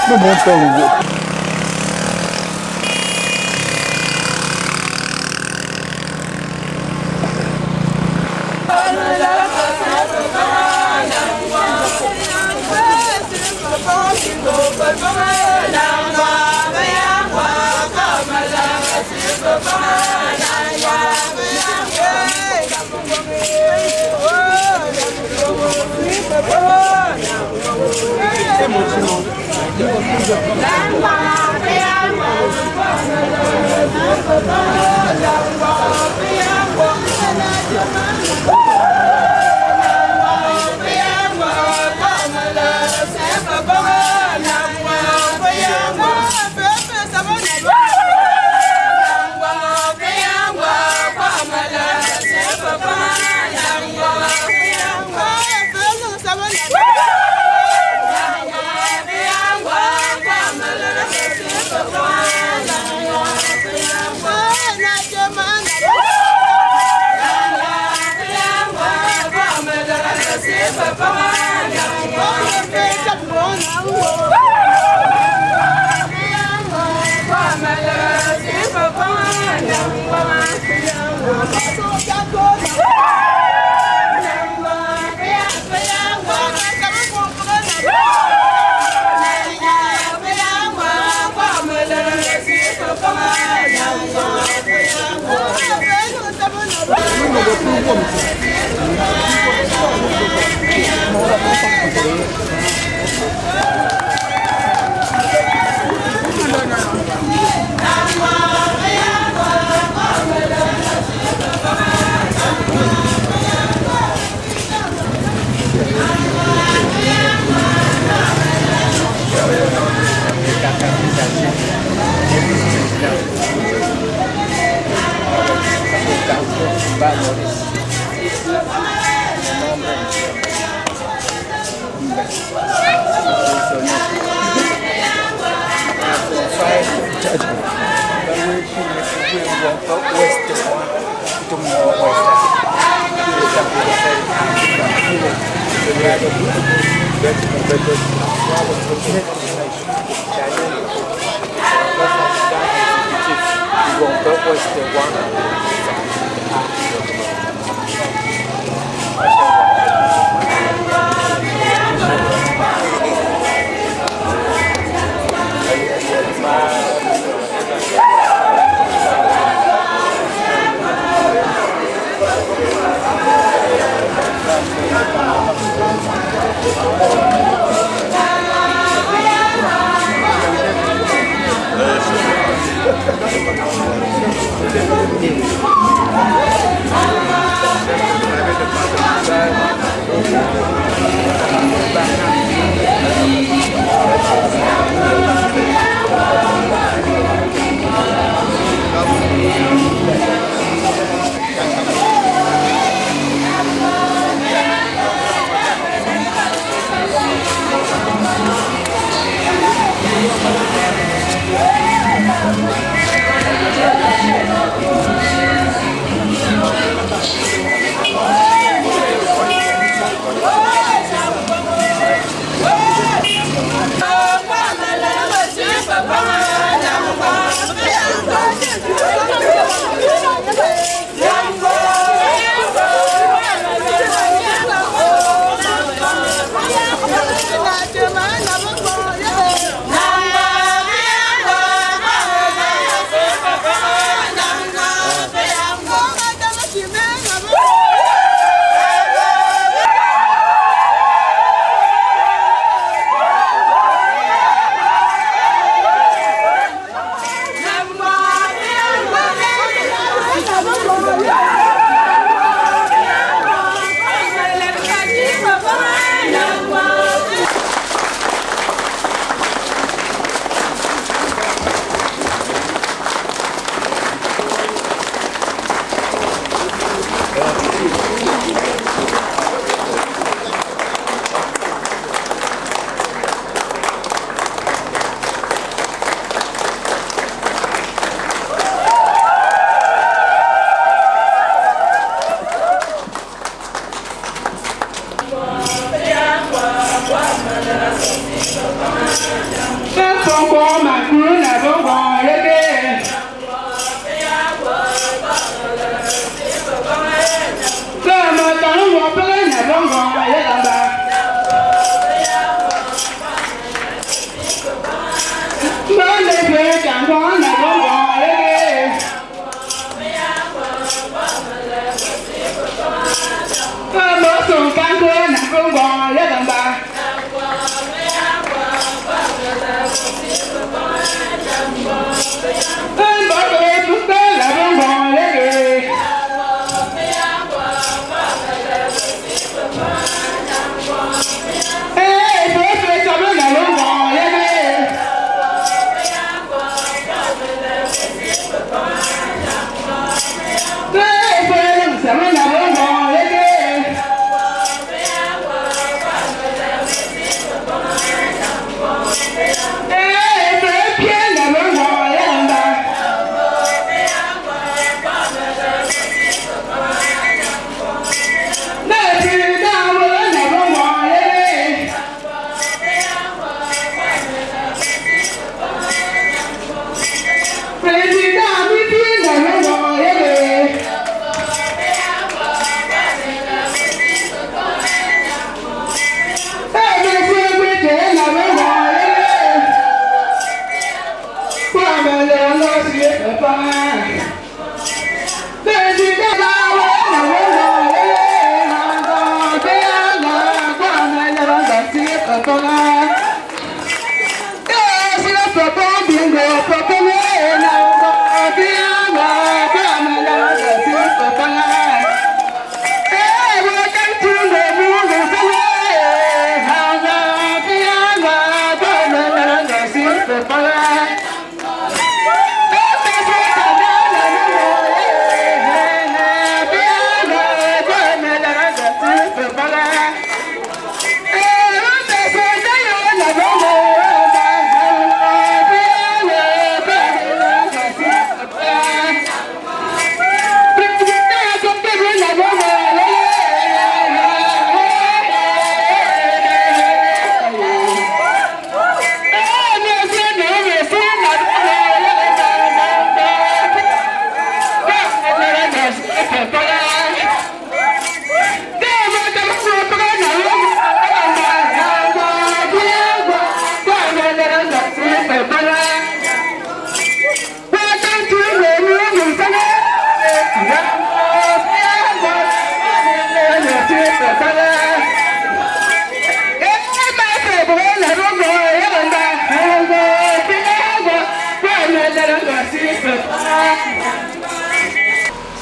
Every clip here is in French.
No montão.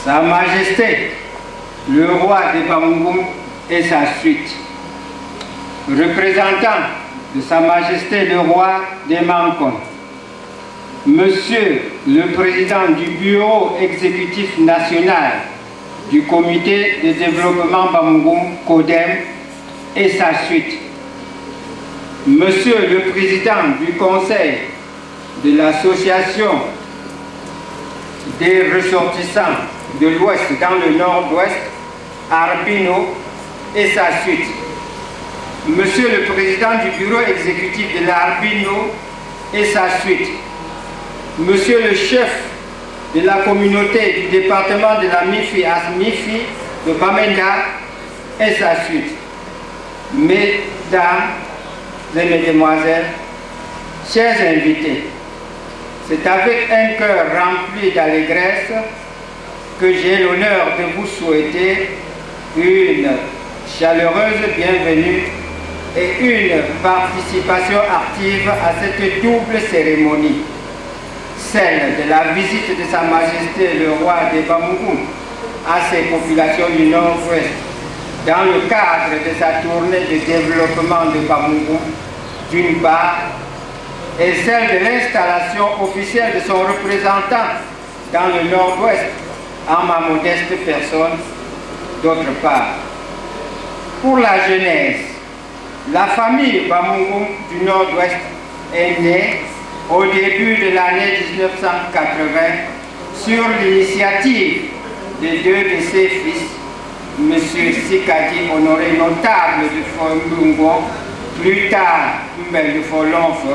Sa Majesté, le roi de Bamougoum et sa suite, représentant de Sa Majesté le roi des Mankon, Monsieur le Président du Bureau exécutif national du Comité de développement Bamougoum, CODEM, et sa suite, Monsieur le Président du Conseil de l'Association des ressortissants de l'Ouest dans le Nord-Ouest, Arbino, et sa suite, Monsieur le Président du Bureau exécutif de l'Arbino et sa suite, Monsieur le chef de la communauté du département de la Mifi Asmifi de Bamenda et sa suite, Mesdames et Mesdemoiselles, chers invités, c'est avec un cœur rempli d'allégresse que j'ai l'honneur de vous souhaiter une chaleureuse bienvenue et une participation active à cette double cérémonie, celle de la visite de Sa Majesté le roi de Bamougoum à ses populations du Nord-Ouest dans le cadre de sa tournée de développement de Bamougoum d'une part, et celle de l'installation officielle de son représentant dans le Nord-Ouest en ma modeste personne d'autre part. Pour la jeunesse, la famille Bamougoum du Nord-Ouest est née au début de l'année 1980 sur l'initiative de deux de ses fils, M. Sikadi Honoré, notable de Fombungo, plus tard Mbel de Folonfe,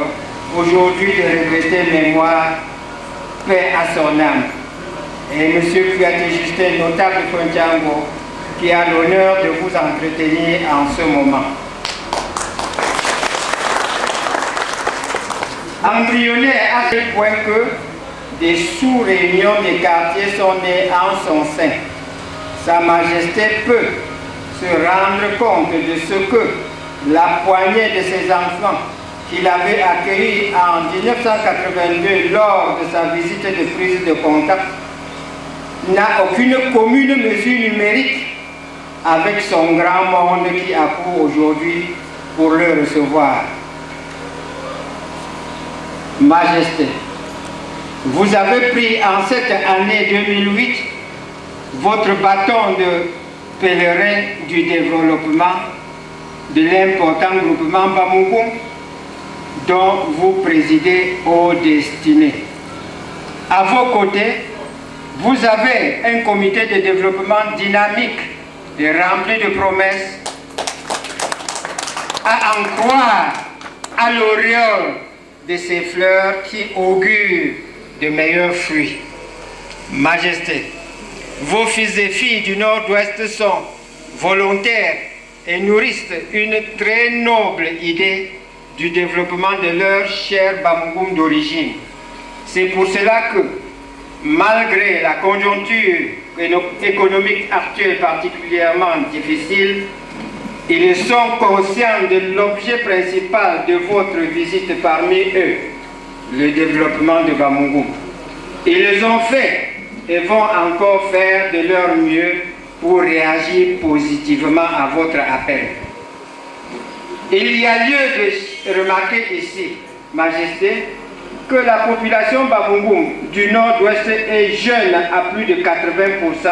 aujourd'hui de regrettée mémoire, paix à son âme, et M. Kouyaté Justin, notable de Fontiango, qui a l'honneur de vous entretenir en ce moment. Embryonné à tel point que des sous-réunions des quartiers sont nées en son sein, Sa Majesté peut se rendre compte de ce que la poignée de ses enfants qu'il avait accueillis en 1982 lors de sa visite de prise de contact n'a aucune commune mesure numérique avec son grand monde qui accourt aujourd'hui pour le recevoir. Majesté, vous avez pris en cette année 2008 votre bâton de pèlerin du développement de l'important groupement Bamougoum dont vous présidez aux destinées. À vos côtés, vous avez un comité de développement dynamique et rempli de promesses. À en croire à l'auréole de ces fleurs qui augurent de meilleurs fruits. Majesté, vos fils et filles du Nord-Ouest sont volontaires et nourrissent une très noble idée du développement de leur cher Bamougoum d'origine. C'est pour cela que, malgré la conjoncture économique actuelle particulièrement difficile, ils sont conscients de l'objet principal de votre visite parmi eux, le développement de Bamougoum. Ils ont fait et vont encore faire de leur mieux pour réagir positivement à votre appel. Il y a lieu de remarquer ici, Majesté, que la population Bamougoum du Nord-Ouest est jeune à plus de 80%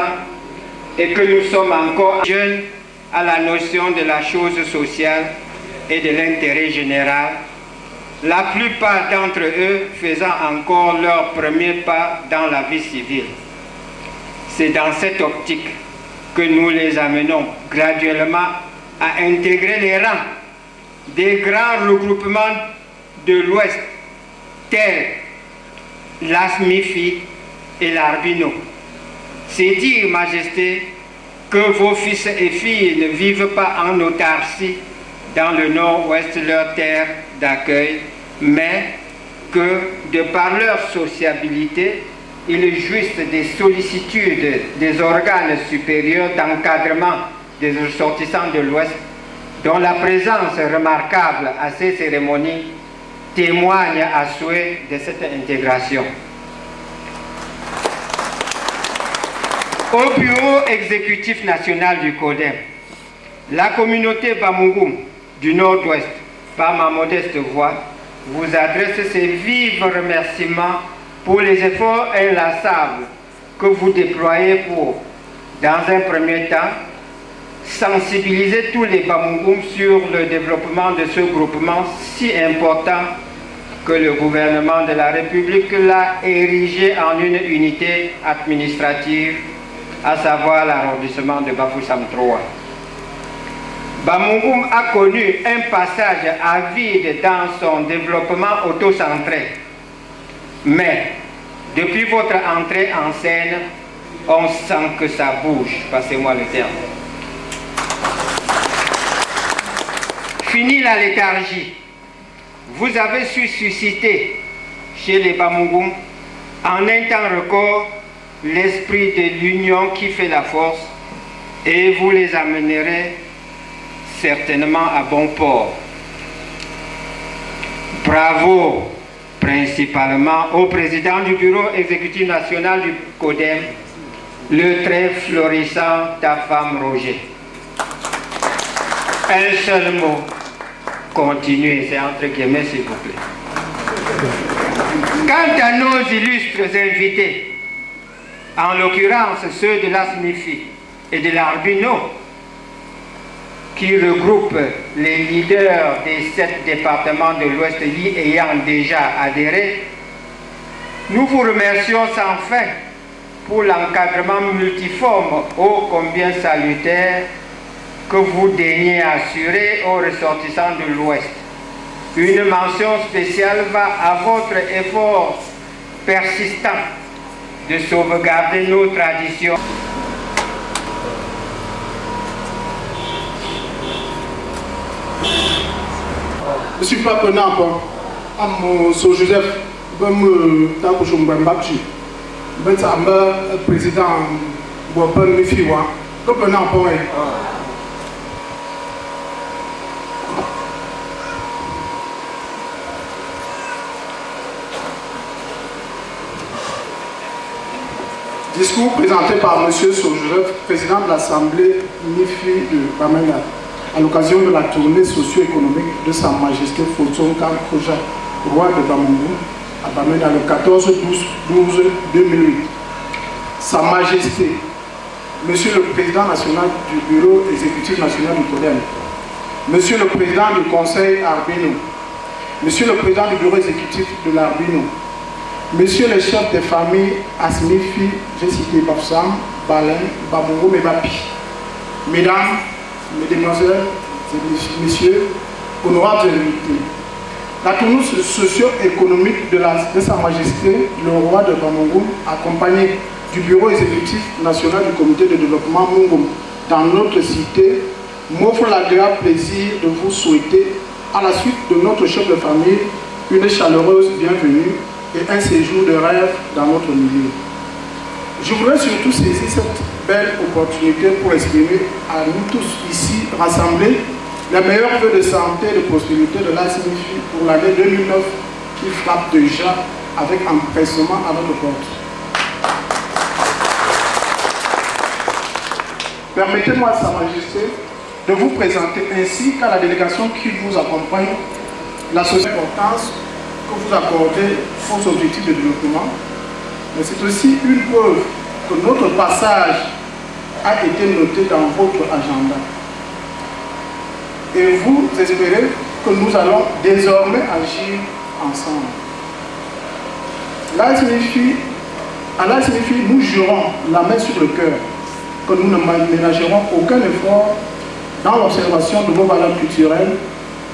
et que nous sommes encore jeunes à la notion de la chose sociale et de l'intérêt général, la plupart d'entre eux faisant encore leur premier pas dans la vie civile. C'est dans cette optique que nous les amenons graduellement à intégrer les rangs des grands regroupements de l'Ouest tels l'Asmifi et l'Arbino. C'est dire, Majesté, que vos fils et filles ne vivent pas en autarcie dans le Nord-Ouest, leur terre d'accueil, mais que, de par leur sociabilité, ils jouissent des sollicitudes des organes supérieurs d'encadrement des ressortissants de l'Ouest, dont la présence remarquable à ces cérémonies témoigne à souhait de cette intégration. Au bureau exécutif national du CODEM, la communauté Bamougoum du Nord-Ouest, par ma modeste voix, vous adresse ses vifs remerciements pour les efforts inlassables que vous déployez pour, dans un premier temps, sensibiliser tous les Bamougoum sur le développement de ce groupement si important que le gouvernement de la République l'a érigé en une unité administrative, à savoir l'arrondissement de Bafoussam III. Bamougoum a connu un passage avide dans son développement autocentré. Mais, depuis votre entrée en scène, on sent que ça bouge, passez-moi le terme. Fini la léthargie. Vous avez su susciter chez les Bamougoum, en un temps record, l'esprit de l'union qui fait la force, et vous les amènerez certainement à bon port. Bravo principalement au président du bureau exécutif national du CODEM, le très florissant Tafam Roger. Un seul mot, continuez, c'est entre guillemets s'il vous plaît. Quant à nos illustres invités, en l'occurrence ceux de l'ASMIFI et de l'Arbino, qui regroupe les leaders des 7 départements de l'Ouest y ayant déjà adhéré, nous vous remercions sans fin pour l'encadrement multiforme ô combien salutaire que vous daignez assurer aux ressortissants de l'Ouest. Une mention spéciale va à votre effort persistant de sauvegarder nos traditions. Monsieur Papa Nampa, Amo So Joseph, Bam Takushum Bambakchi, Bensamba, président Boban Mifiwa, Papa Nampa. Discours présenté par M. Sojuref, président de l'Assemblée MIFI de Bamenda, à l'occasion de la tournée socio-économique de Sa Majesté Fotsonka Koja, roi de Bamougoum, à Bamenda le 14-12-2008. Sa Majesté, Monsieur le Président national du Bureau exécutif national du CODEM, Monsieur le Président du Conseil Arbino, Monsieur le Président du Bureau exécutif de l'Arbino, Monsieur le chef des familles Asmifi, j'ai cité Bafsam, Balen, Bamougoum et Bapi. Mesdames, Mesdemoiselles et Messieurs, honorables invités, la tournée socio-économique de Sa Majesté, le roi de Bamougoum, accompagné du Bureau exécutif national du Comité de développement Mungoum dans notre cité, m'offre l'agréable plaisir de vous souhaiter, à la suite de notre chef de famille, une chaleureuse bienvenue et un séjour de rêve dans notre milieu. Je voudrais surtout saisir cette belle opportunité pour exprimer à nous tous ici rassemblés les meilleurs vœux de santé et de prospérité de l'ASMIFI pour l'année 2009 qui frappe déjà avec empressement à notre porte. Permettez-moi, Sa Majesté, de vous présenter ainsi qu'à la délégation qui vous accompagne la société importance que vous accordez aux objectifs de développement, mais c'est aussi une preuve que notre passage a été noté dans votre agenda. Et vous espérez que nous allons désormais agir ensemble. À l'ASMIFI, nous jurons la main sur le cœur que nous ne ménagerons aucun effort dans l'observation de vos valeurs culturelles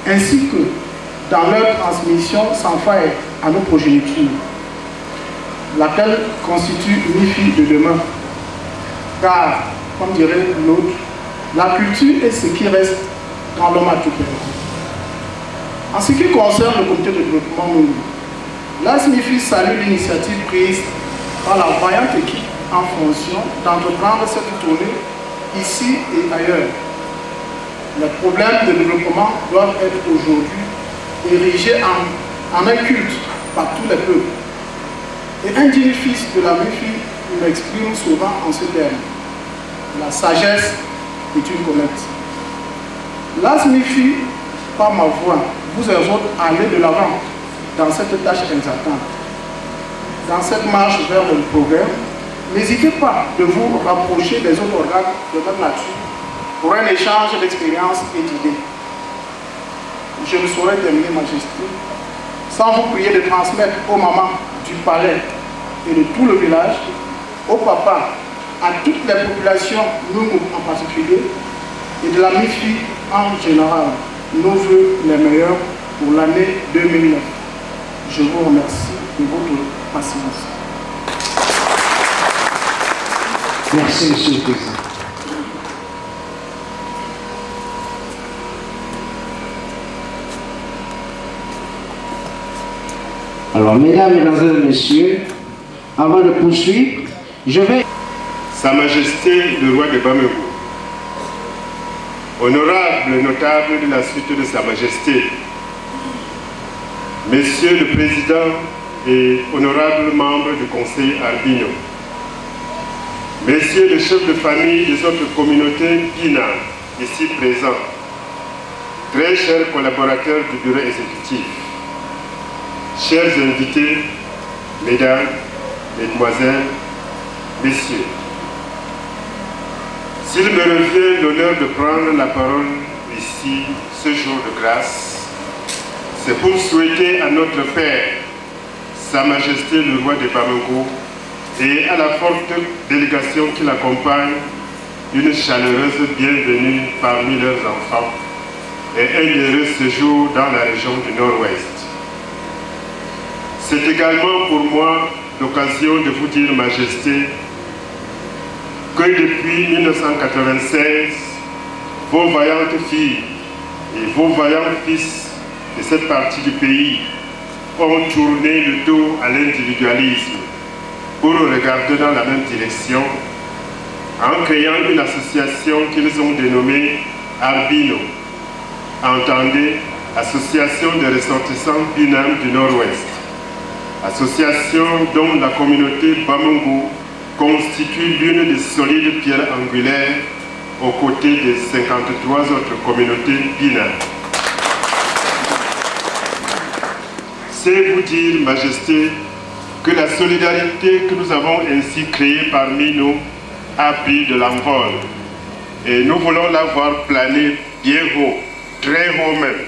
ainsi que dans leur transmission sans faille à nos progénitures, laquelle constitue MIFI de demain. Car, comme dirait l'autre, la culture est ce qui reste quand l'homme a tout perdu. En ce qui concerne le comité de développement Mungu, l'ASMIFI salue l'initiative prise par la vaillante équipe en fonction d'entreprendre cette tournée ici et ailleurs. Les problèmes de développement doivent être aujourd'hui érigés en un culte par tous les peuples. Et un digne fils de la MIFI m'exprime souvent en ce terme. La sagesse est une comète. L'ASMIFI, par ma voix, vous exhorte à aller de l'avant dans cette tâche exaltante. Dans cette marche vers le progrès, n'hésitez pas de vous rapprocher des autres organes de même nature pour un échange d'expériences et d'idées. Je ne saurais terminer, Majesté, sans vous prier de transmettre aux mamans du palais et de tout le village, aux papas, à toutes les populations, nous en particulier, et de la MIFI en général, nos voeux les meilleurs pour l'année 2009. Je vous remercie de votre patience. Merci, Monsieur le Président. Alors, mesdames, mesdemoiselles et messieurs, avant de poursuivre, je vais... Sa Majesté le roi de Bamako, honorable notable de la suite de Sa Majesté, Monsieur le Président et honorables membres du Conseil Arbino, Messieurs les chefs de famille des autres communautés Bina ici présents, très chers collaborateurs du bureau exécutif, chers invités, mesdames, mesdemoiselles, messieurs, s'il me revient l'honneur de prendre la parole ici ce jour de grâce, c'est pour souhaiter à notre Père, Sa Majesté le roi de Bamako, et à la forte délégation qui l'accompagne, une chaleureuse bienvenue parmi leurs enfants et un heureux séjour dans la région du Nord-Ouest. C'est également pour moi l'occasion de vous dire, Majesté, que depuis 1996, vos vaillantes filles et vos vaillants fils de cette partie du pays ont tourné le dos à l'individualisme pour regarder dans la même direction en créant une association qu'ils ont dénommée Arbino. Entendez, Association des ressortissants Binam du Nord-Ouest. Association dont la communauté Bamungu constitue l'une des solides pierres angulaires aux côtés des 53 autres communautés Bina. C'est vous dire, Majesté, que la solidarité que nous avons ainsi créée parmi nous a pris de l'envol. Et nous voulons la voir planer bien haut, très haut même.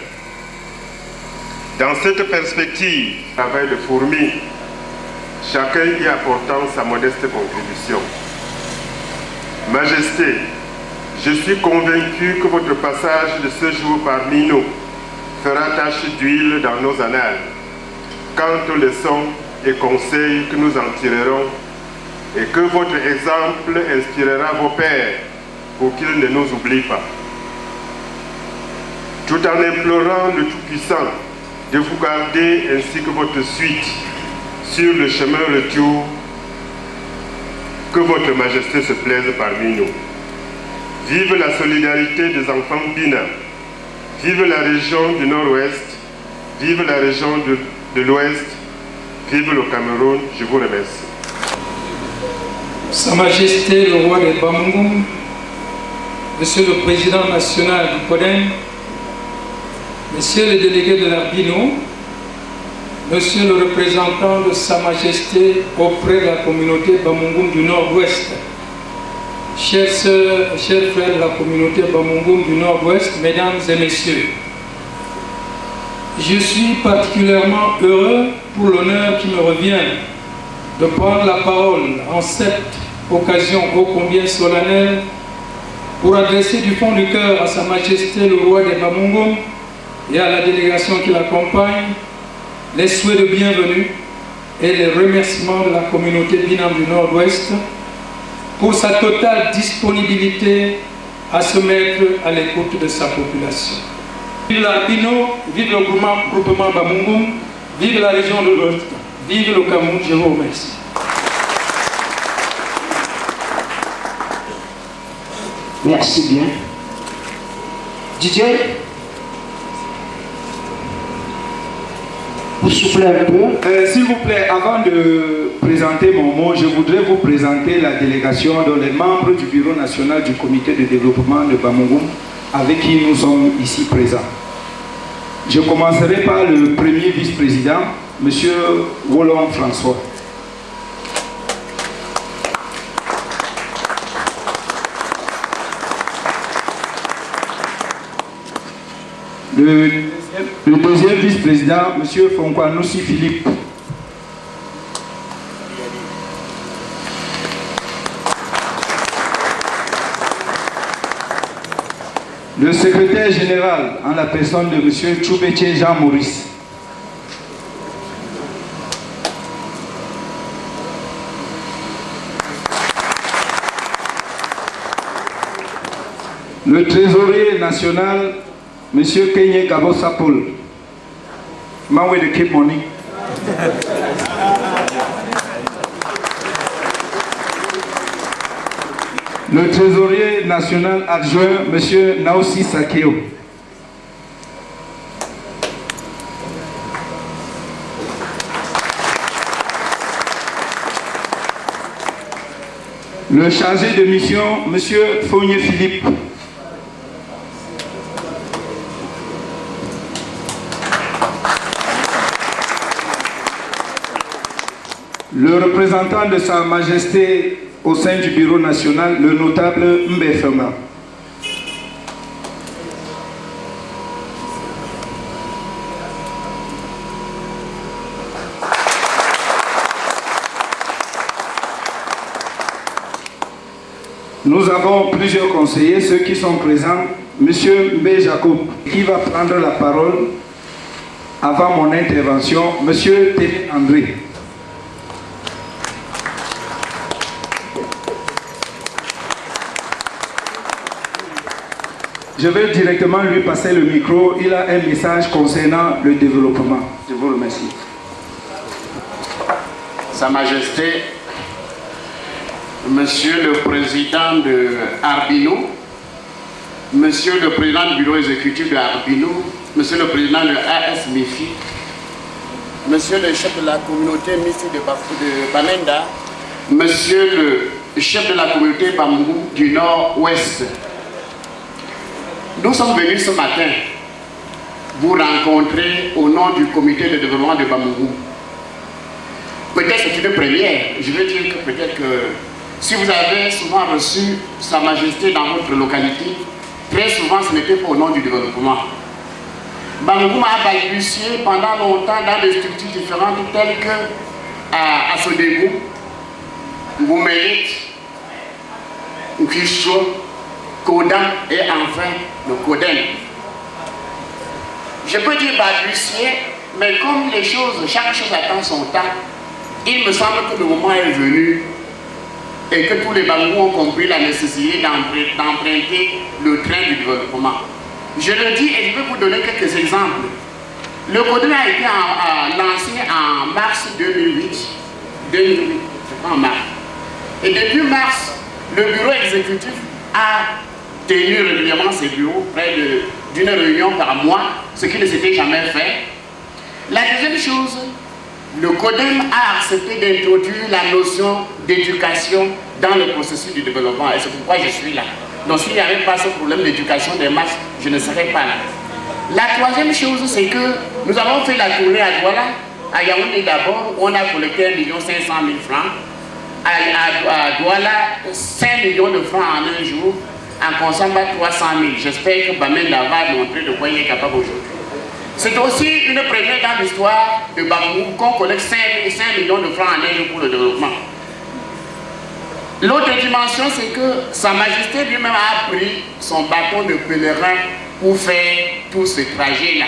Dans cette perspective, travail de fourmi, chacun y apportant sa modeste contribution. Majesté, je suis convaincu que votre passage de ce jour parmi nous fera tache d'huile dans nos annales, quant aux leçons et conseils que nous en tirerons, et que votre exemple inspirera vos pères pour qu'ils ne nous oublient pas. Tout en implorant le Tout-Puissant de vous garder ainsi que votre suite sur le chemin retour, que votre Majesté se plaise parmi nous. Vive la solidarité des enfants Bina, vive la région du Nord-Ouest, vive la région de l'Ouest, vive le Cameroun, je vous remercie. Sa Majesté le roi de Bamungu, Monsieur le Président national du CODEN, Monsieur le délégué de l'Arbino, Monsieur le représentant de Sa Majesté auprès de la communauté Bamungu du Nord-Ouest, chers sœurs et chers frères de la communauté Bamungu du Nord-Ouest, mesdames et messieurs, je suis particulièrement heureux pour l'honneur qui me revient de prendre la parole en cette occasion ô combien solennelle pour adresser du fond du cœur à Sa Majesté le roi des Bamungu et à la délégation qui l'accompagne les souhaits de bienvenue et les remerciements de la communauté Binam du Nord-Ouest pour sa totale disponibilité à se mettre à l'écoute de sa population. Vive l'Arbino, vive le groupement Bamungu, vive la région de l'Ouest, vive le Cameroun, je vous remercie. Merci bien. DJ. pour souffler un peu. S'il vous plaît, avant de présenter mon mot, je voudrais vous présenter la délégation dont les membres du Bureau national du comité de développement de Bamougoum avec qui nous sommes ici présents. Je commencerai par le premier vice-président, M. Wolong François. Le deuxième vice-président, M. Fonkouanoussi Philippe. Le secrétaire général, en la personne de M. Tchoubétié Jean-Maurice. Le trésorier national, M. Kenye Gabo Sapol. My way to keep money. Le trésorier national adjoint, M. Naossi Sakeo. Le chargé de mission, M. Fogné Philippe. Le représentant de Sa Majesté au sein du Bureau national, le notable Mbe Fema. Nous avons plusieurs conseillers, ceux qui sont présents. Monsieur Mbe Jacob, qui va prendre la parole avant mon intervention. Monsieur Télé André. Je vais directement lui passer le micro. Il a un message concernant le développement. Je vous remercie. Sa Majesté, Monsieur le Président de Arbino, Monsieur le Président du Bureau exécutif de Arbino, Monsieur le Président de AS MIFI, Monsieur le chef de la communauté MIFI de Bamenda, Monsieur le chef de la communauté Bamougoum du Nord-Ouest. Nous sommes venus ce matin vous rencontrer au nom du comité de développement de Bamougoum. Peut-être c'est une première. Je veux dire que peut-être que si vous avez souvent reçu Sa Majesté dans votre localité, très souvent ce n'était pas au nom du développement. Bamougoum a balbutié pendant longtemps dans des structures différentes telles que à Sodégou, Ngoumelit, Nkisho, Kodan et enfin le Koden. Je peux dire balbutier, mais comme les choses, chaque chose attend son temps, il me semble que le moment est venu et que tous les Bamougoum ont compris la nécessité d'emprunter le train du développement. Je le dis et je vais vous donner quelques exemples. Le Koden a été lancé en mars 2008, c'est pas en mars. Et depuis mars, le bureau exécutif a tenu régulièrement ses bureaux, près d'une réunion par mois, ce qui ne s'était jamais fait. La deuxième chose, le CODEM a accepté d'introduire la notion d'éducation dans le processus du développement et c'est pourquoi je suis là. Donc s'il n'y avait pas ce problème d'éducation des masses, je ne serais pas là. La troisième chose, c'est que nous avons fait la tournée à Douala, à Yaoundé d'abord, on a collecté 1 500 000 francs. À Douala, 5 millions de francs en un jour, en consommant 300 000. J'espère que Bamenda va montrer de quoi il est capable aujourd'hui. C'est aussi une première dans l'histoire de Bamougoum qu'on collecte 5 millions de francs en un jour pour le développement. L'autre dimension, c'est que Sa Majesté lui-même a pris son bâton de pèlerin pour faire tout ce trajet-là.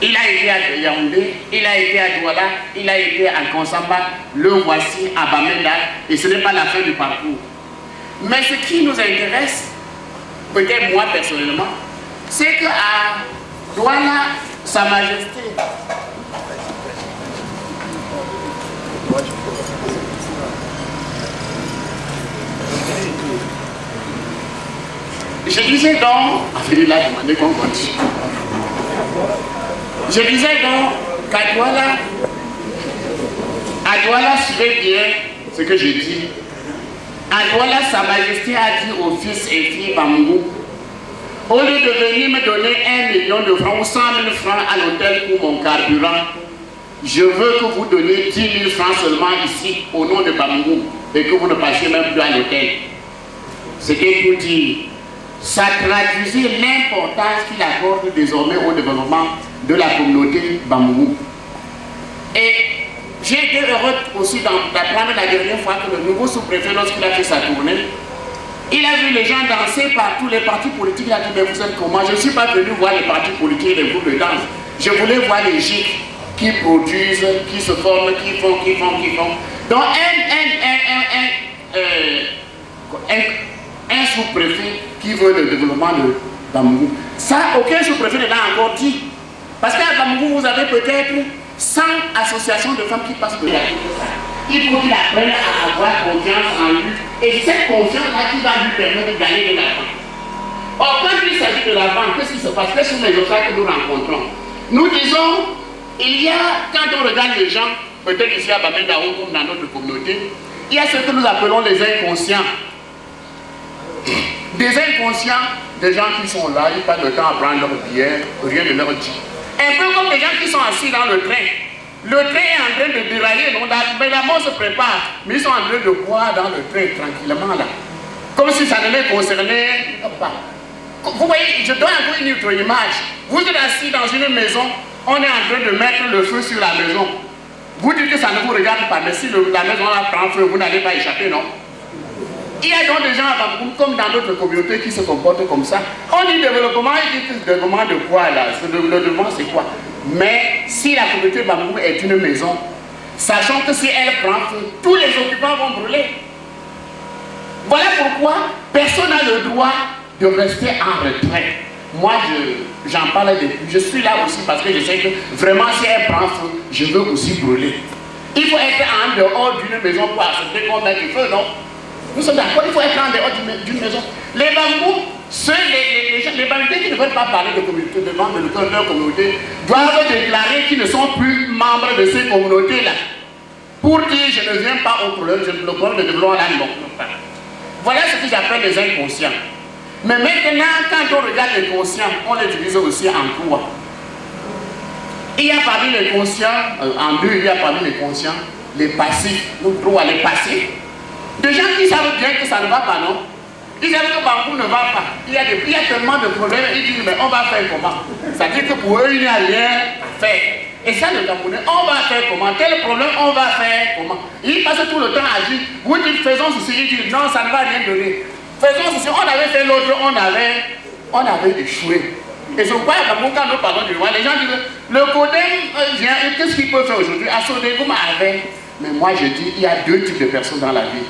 Il a été à Yaoundé, il a été à Douala, il a été à Konsamba, le voici à Bamenda, et ce n'est pas la fin du parcours. Mais ce qui nous intéresse, peut-être moi personnellement, c'est qu'à Douala, Sa Majesté, je disais donc, il a demandé qu'on continue. Je disais donc, qu'à Douala, suivez bien ce que je dis. À Douala, Sa Majesté a dit aux fils et filles Bamungou, au lieu de venir me donner 1 million de francs ou 100 000 francs à l'hôtel pour mon carburant, je veux que vous donniez 10 000 francs seulement ici au nom de Bamungou et que vous ne passiez même plus à l'hôtel. C'était tout dire. Ça traduisait l'importance qu'il accorde désormais au développement de la communauté Bamungou. Et j'ai été heureux aussi d'apprendre la dernière fois que le nouveau sous-préfet, lorsqu'il a fait sa tournée, il a vu les gens danser par tous les partis politiques. Il a dit, mais vous êtes comment? Je ne suis pas venu voir les partis politiques et les groupes de danse. Je voulais voir les GIC qui produisent, qui se forment, qui font. Donc un sous-préfet qui veut le développement de Bamungou. Ça, aucun sous-préfet ne l'a encore dit. Parce qu'à Bamungou, vous avez peut-être 100 associations de femmes qui passent de la vie. Il faut qu'il apprenne à avoir confiance en lui. Et cette confiance-là qui va lui permettre de gagner de l'argent. Or, quand il s'agit de l'argent, qu'est-ce qui se passe? Quels sont les obstacles que nous rencontrons? Nous disons, quand on regarde les gens, peut-être ici à Bamenda ou comme dans notre communauté, il y a ce que nous appelons les inconscients. Des inconscients, des gens qui sont là, ils passent le temps à prendre leur billet, rien ne leur dit. Un peu comme des gens qui sont assis dans le train. Le train est en train de dérailler, mais la mort se prépare. Mais ils sont en train de boire dans le train tranquillement là. Comme si ça ne les concernait pas. Vous voyez, je donne encore une autre image. Vous êtes assis dans une maison, on est en train de mettre le feu sur la maison. Vous dites que ça ne vous regarde pas, mais si la maison là prend feu, vous n'allez pas échapper, non? Il y a donc des gens à Bamungou, comme dans d'autres communautés, qui se comportent comme ça. On dit développement, ils disent développement de quoi là? Le développement c'est quoi? Mais si la communauté Bamungou est une maison, sachant que si elle prend feu, tous les occupants vont brûler. Voilà pourquoi personne n'a le droit de rester en retrait. Moi, j'en parle depuis. Je suis là aussi parce que je sais que vraiment, si elle prend feu, je veux aussi brûler. Il faut être en dehors d'une maison pour accepter qu'on mette du feu, non? Nous sommes d'accord, il faut être en dehors d'une maison. Les Bamungou, les Bamungou qui ne veulent pas parler de communauté, de membres de leur communauté, doivent déclarer qu'ils ne sont plus membres de ces communautés-là. Pour dire, je ne viens pas au problème, le problème de développement là, non. Voilà ce que j'appelle les inconscients. Mais maintenant, quand on regarde les conscients, on les divise aussi en trois. Il y a parmi les conscients, en deux, il y a parmi les conscients, les passifs, nous droits les passifs. Des gens qui savent bien que ça ne va pas, non? Ils savent que Bamungou ne va pas. Il y a tellement de problèmes, ils disent, mais on va faire comment? C'est-à-dire que pour eux, il n'y a rien à faire. Et ça, le Camerounais, on va faire comment? Tel problème, on va faire comment? Ils passent tout le temps à dire, vous dites, faisons ceci, ils disent, non, ça ne va rien donner. Faisons ceci, on avait fait l'autre, on avait échoué. Et je crois que quand nous parlons du roi, les gens disent, le Codem vient, qu'est-ce qu'il peut faire aujourd'hui? Assodégoum avait. Mais moi, je dis, il y a deux types de personnes dans la vie.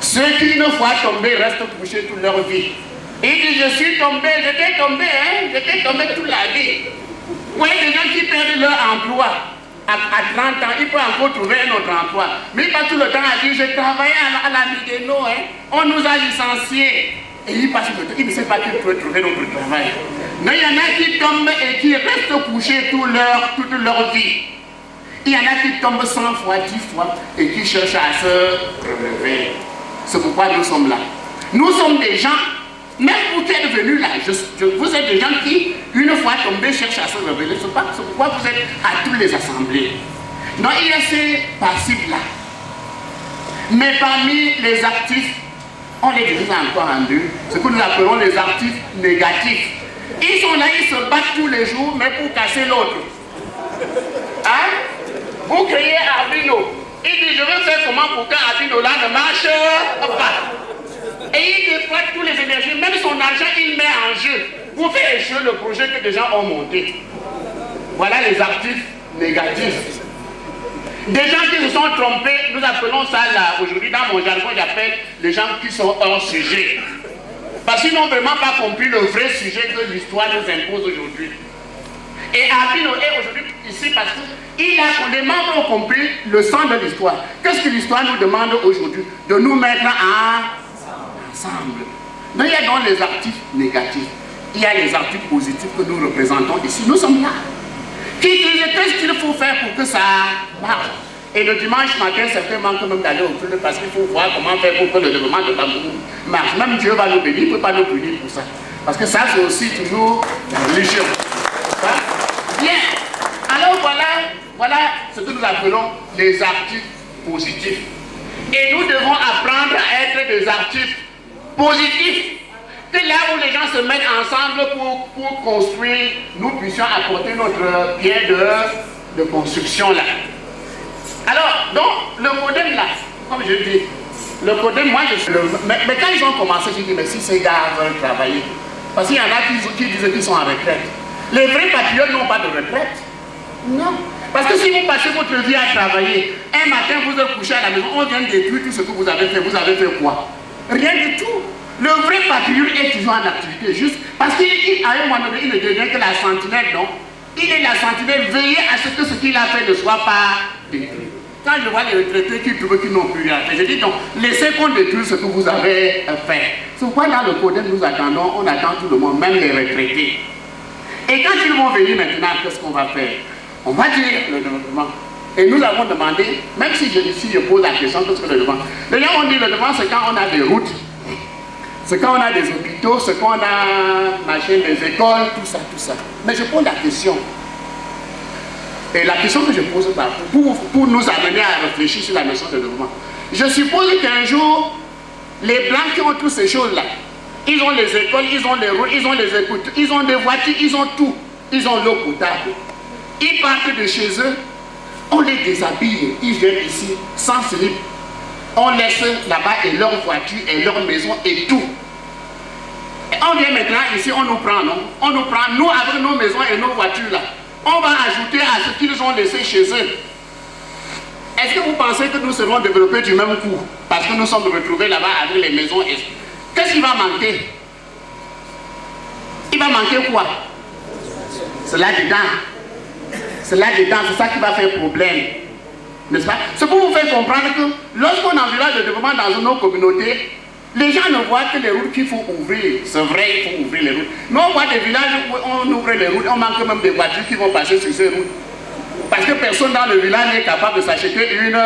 Ceux qui, une fois tombés, restent couchés toute leur vie. Ils disent, je suis tombé, j'étais tombé toute la vie. Vous voyez des gens qui perdent leur emploi à 30 ans, ils peuvent encore trouver un autre emploi. Mais ils passent tout le temps à dire, je travaillais à la Migeno, on nous a licenciés. Et ils passent le temps, ils ne savent pas qu'ils peuvent trouver d'autre travail. Mais il y en a qui tombent et qui restent couchés toute leur vie. Il y en a qui tombent 100 fois, 10 fois et qui cherchent à se relever. C'est pourquoi nous sommes là. Nous sommes des gens, même vous qui êtes venus là, vous êtes des gens qui, une fois tombés, cherchent à se révéler. C'est pourquoi vous êtes à toutes les assemblées. Donc il y a ces passifs là. Mais parmi les actifs, on les divise encore en deux, ce que nous appelons les actifs négatifs. Ils sont là, ils se battent tous les jours, mais pour casser l'autre. Hein? Vous créez Arbino. Il dit, je veux faire comment pour qu'Arbino là ne marche pas. Et il déploie toutes les énergies, même son argent, il met en jeu pour faire échouer le projet que des gens ont monté. Voilà les actifs négatifs. Des gens qui se sont trompés, nous appelons ça là, aujourd'hui dans mon jargon, j'appelle les gens qui sont hors sujet. Parce qu'ils n'ont vraiment pas compris le vrai sujet que l'histoire nous impose aujourd'hui. Et Arbino est aujourd'hui ici parce que les membres ont compris le sens de l'histoire. Qu'est-ce que l'histoire nous demande aujourd'hui? De nous mettre ensemble. Donc il y a donc les actifs négatifs. Il y a les actifs positifs que nous représentons ici. Nous sommes là. qui disent qu'est-ce qu'il faut faire pour que ça marche. Et le dimanche matin, certains manquent même d'aller au culte parce qu'il faut voir comment faire pour que le développement de Bambougou marche. Même Dieu va nous bénir, il ne peut pas nous punir pour ça. Parce que ça, c'est aussi toujours religieux. Bien. Alors voilà ce que nous appelons les articles positifs. Et nous devons apprendre à être des articles positifs. Que là où les gens se mettent ensemble pour construire, nous puissions apporter notre pierre de construction là. Alors, donc, le CODEM là, comme je dis, le CODEM, moi je suis mais quand ils ont commencé, j'ai dit, mais si ces gars veulent travailler, parce qu'il y en a qui disent qu'ils sont en retraite. Les vrais patriotes n'ont pas de retraite. Non. Parce que si vous passez votre vie à travailler, un matin vous êtes couché à la maison, on vient détruire tout ce que vous avez fait quoi? Rien du tout. Le vrai patriote est toujours en activité, juste parce qu'à un moment donné, il ne devient que la sentinelle, non? Il est la sentinelle, veiller à ce que ce qu'il a fait ne soit pas détruit. Quand je vois les retraités qui trouvent qu'ils n'ont plus rien fait, je dis donc, laissez qu'on détruise ce que vous avez fait. C'est pourquoi dans le CODEM, nous attendons, on attend tout le monde, même les retraités. Et quand ils vont venir maintenant, qu'est-ce qu'on va faire? On va dire le développement. Et nous avons demandé, même si je pose la question, qu'est-ce que le développement? Les gens ont dit le développement, c'est quand on a des routes, c'est quand on a des hôpitaux, c'est quand on a des écoles, tout ça. Mais je pose la question. Et la question que je pose pour nous amener à réfléchir sur la notion de développement. Je suppose qu'un jour, les Blancs qui ont toutes ces choses-là, ils ont les écoles, ils ont les routes, ils ont les écoutes, ils ont des voitures, ils ont tout. Ils ont l'eau potable. Ils partent de chez eux, on les déshabille, ils viennent ici sans slip. On laisse là-bas et leur voiture et leur maison et tout. Et on vient maintenant ici, on nous prend, non? On nous prend, nous avec nos maisons et nos voitures là. On va ajouter à ce qu'ils ont laissé chez eux. Est-ce que vous pensez que nous serons développés du même coup? Parce que nous sommes retrouvés là-bas avec les maisons. Qu'est-ce qui va manquer? Il va manquer quoi? C'est là-dedans. C'est là-dedans, c'est ça qui va faire problème. N'est-ce pas? C'est pour vous faire comprendre que lorsqu'on envisage le développement dans nos communautés, les gens ne voient que les routes qu'il faut ouvrir. C'est vrai, il faut ouvrir les routes. Mais on voit des villages où on ouvre les routes, on manque même des voitures qui vont passer sur ces routes. Parce que personne dans le village n'est capable de s'acheter une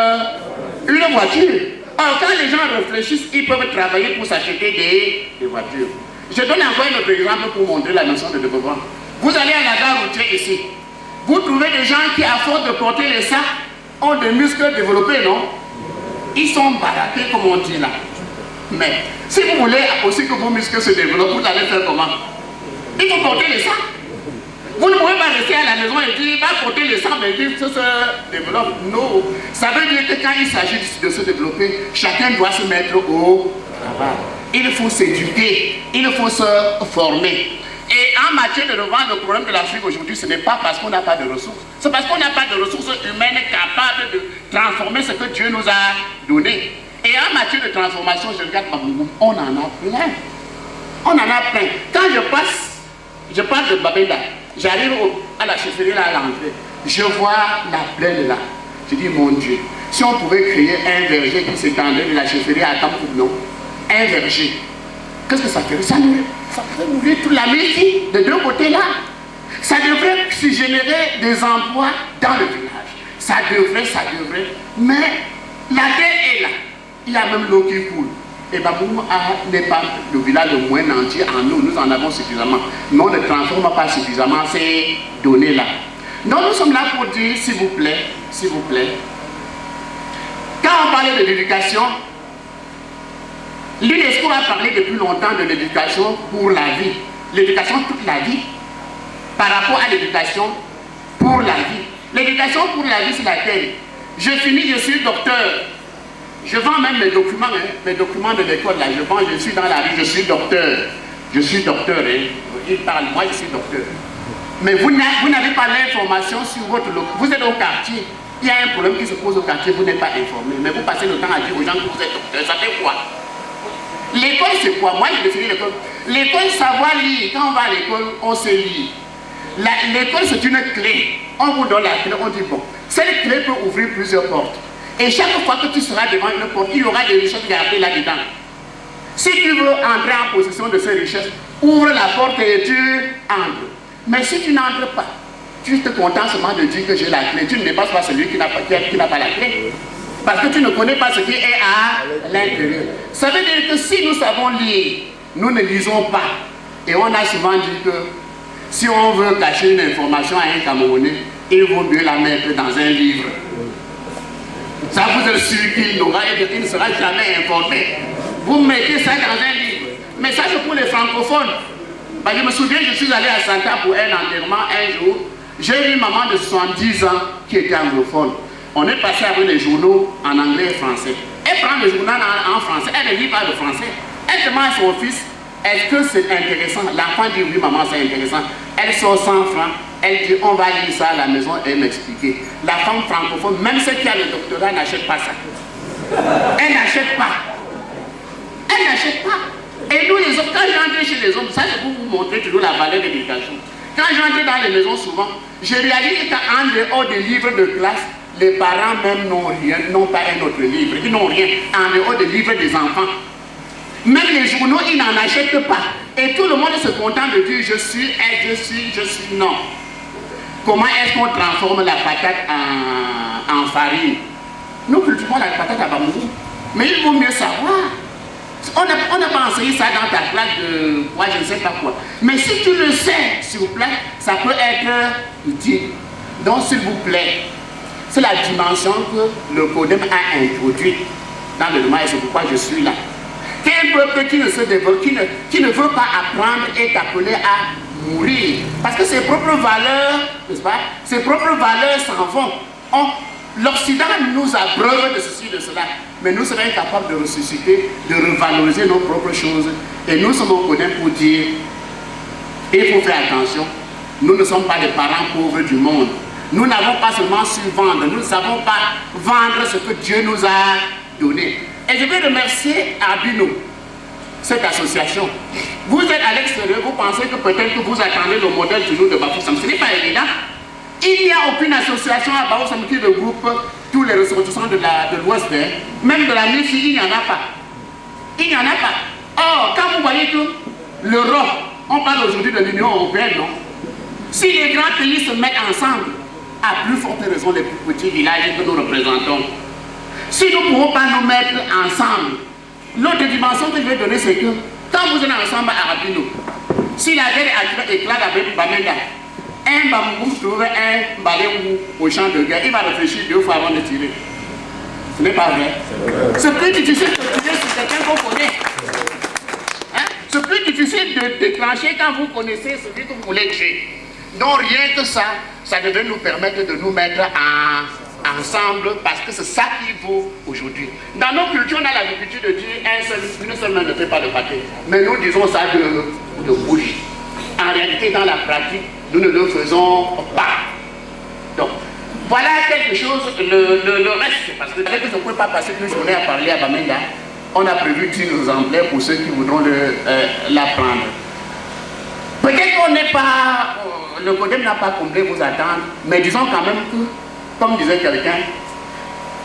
voiture. Alors quand les gens réfléchissent, ils peuvent travailler pour s'acheter des voitures. Je donne encore un autre exemple pour montrer la notion de développement. Vous allez à la gare routière ici. Vous trouvez des gens qui, à force de porter les sacs, ont des muscles développés, non? Ils sont baraqués, comme on dit là. Mais si vous voulez aussi que vos muscles se développent, vous allez faire comment? Il faut porter les sacs. Vous ne pouvez pas rester à la maison et dire, va porter les sacs, mais dire que ça se développe. Non. Ça veut dire que quand il s'agit de se développer, chacun doit se mettre au travail. Il faut s'éduquer, il faut se former. Et en matière de développement, le problème de l'Afrique aujourd'hui, ce n'est pas parce qu'on n'a pas de ressources. C'est parce qu'on n'a pas de ressources humaines capables de transformer ce que Dieu nous a donné. Et en matière de transformation, je regarde Bambougou, on en a plein. On en a plein. Quand je passe de Babenda, j'arrive à la chefferie là, à l'entrée, je vois la plaine là. Je dis, mon Dieu, si on pouvait créer un verger qui s'étendait de la chefferie à Kampougnon, un verger, qu'est-ce que ça ferait? Ça ferait ouvrir toute la métier de deux côtés là. Ça devrait se générer des emplois dans le village. Ça devrait. Mais la terre est là. Il y a même l'eau qui coule. Et Bambougou n'est pas le village le moins entier en eau. Nous en avons suffisamment. Mais on ne transforme pas suffisamment ces données-là. Donc nous sommes là pour dire, s'il vous plaît, quand on parlait de l'éducation, l'UNESCO a parlé depuis longtemps de l'éducation pour la vie. L'éducation toute la vie par rapport à l'éducation pour la vie. L'éducation pour la vie, c'est laquelle? Je finis, je suis docteur. Je vends même mes documents de l'école là. Je suis dans la rue, je suis docteur. Il parle, moi je suis docteur. Mais vous n'avez pas l'information sur votre local. Vous êtes au quartier. Il y a un problème qui se pose au quartier, vous n'êtes pas informé. Mais vous passez le temps à dire aux gens que vous êtes docteur. Ça fait quoi? L'école, c'est quoi? Moi, je définis l'école. L'école, savoir lire. Quand on va à l'école, on sait lire. L'école, c'est une clé. On vous donne la clé, on dit bon. Cette clé peut ouvrir plusieurs portes. Et chaque fois que tu seras devant une porte, il y aura des richesses gardées là-dedans. Si tu veux entrer en possession de ces richesses, ouvre la porte et tu entres. Mais si tu n'entres pas, tu te contentes seulement de dire que j'ai la clé. Tu ne dépasses pas celui qui n'a pas la clé. Parce que tu ne connais pas ce qui est à l'intérieur. Ça veut dire que si nous savons lire, nous ne lisons pas. Et on a souvent dit que si on veut cacher une information à un Camerounais, il vaut mieux la mettre dans un livre. Ça vous assure qu'il ne sera jamais informé. Vous mettez ça dans un livre. Mais ça c'est pour les francophones. Bah, je me souviens, je suis allé à Santa pour un enterrement un jour. J'ai vu une maman de 70 ans qui était anglophone. On est passé avec les journaux en anglais et français. Elle prend le journal en français, elle ne lit pas le français. Elle demande à son fils, est-ce que c'est intéressant? L'enfant dit oui maman c'est intéressant. Elle sort 100 francs, elle dit on va lire ça à la maison et m'expliquer. La femme francophone, même celle qui a le doctorat, n'achète pas ça. Elle n'achète pas. Elle n'achète pas. Et nous les hommes, quand j'entre chez les hommes, ça c'est pour vous montrer toujours la valeur de l'éducation. Quand j'entre dans les maisons souvent, je réalise qu'en dehors des livres de classe, les parents même n'ont rien, n'ont pas un autre livre, ils n'ont rien en dehors des livres des enfants. Même les journaux, ils n'en achètent pas. Et tout le monde se contente de dire je suis, non. Comment est-ce qu'on transforme la patate en farine? Nous cultivons la patate à Bambougou, mais il vaut mieux savoir. On n'a pas enseigné ça dans ta classe de moi je ne sais pas quoi. Mais si tu le sais sur place, ça peut être utile. Donc s'il vous plaît, c'est la dimension que le CODEM a introduite dans le domaine et c'est pourquoi je suis là. Qu'un peuple qui ne se développe, qui ne veut pas apprendre est appelé à mourir. Parce que ses propres valeurs, n'est-ce pas, ses propres valeurs s'en vont. L'Occident nous abreuve de ceci, de cela. Mais nous sommes incapables de ressusciter, de revaloriser nos propres choses. Et nous sommes au CODEM pour dire, il faut faire attention, nous ne sommes pas les parents pauvres du monde. Nous n'avons pas seulement su vendre, nous ne savons pas vendre ce que Dieu nous a donné. Et je vais remercier Abino, cette association. Vous êtes à l'extérieur, vous pensez que peut-être que vous attendez le modèle toujours de Bafoussam. Ce n'est pas évident. Il n'y a aucune association à Bafoussam qui regroupe tous les ressortissants de l'Ouest. Même de la MIFI, il n'y en a pas. Il n'y en a pas. Or, quand vous voyez que l'Europe, on parle aujourd'hui de l'Union européenne, non? Si les grands pays se mettent ensemble, à plus forte raison les plus petits villages que nous représentons. Si nous ne pouvons pas nous mettre ensemble, l'autre dimension que je vais donner, c'est que quand vous êtes ensemble à Abino, si la guerre éclate avec Bamenda, un Bamboum trouve un Baléou au champ de guerre, il va réfléchir 2 fois avant de tirer. Ce n'est pas vrai. C'est plus difficile de tirer sur quelqu'un qu'on connaît. Hein? C'est plus difficile de déclencher quand vous connaissez celui que vous voulez tuer. Donc rien que ça, ça devait nous permettre de nous mettre ensemble parce que c'est ça qu'il faut aujourd'hui. Dans nos cultures, on a l'habitude de dire une seule main ne fait pas le pâté. Mais nous disons ça de bouche. En réalité, dans la pratique, nous ne le faisons pas. Donc, voilà quelque chose, le reste, parce que je ne peux pas passer une journée à parler à Bamenda. On a prévu 10 exemplaires pour ceux qui voudront l'apprendre. Peut-être qu'on n'est pas, le CODEM n'a pas comblé vos attentes, mais disons quand même que, comme disait quelqu'un,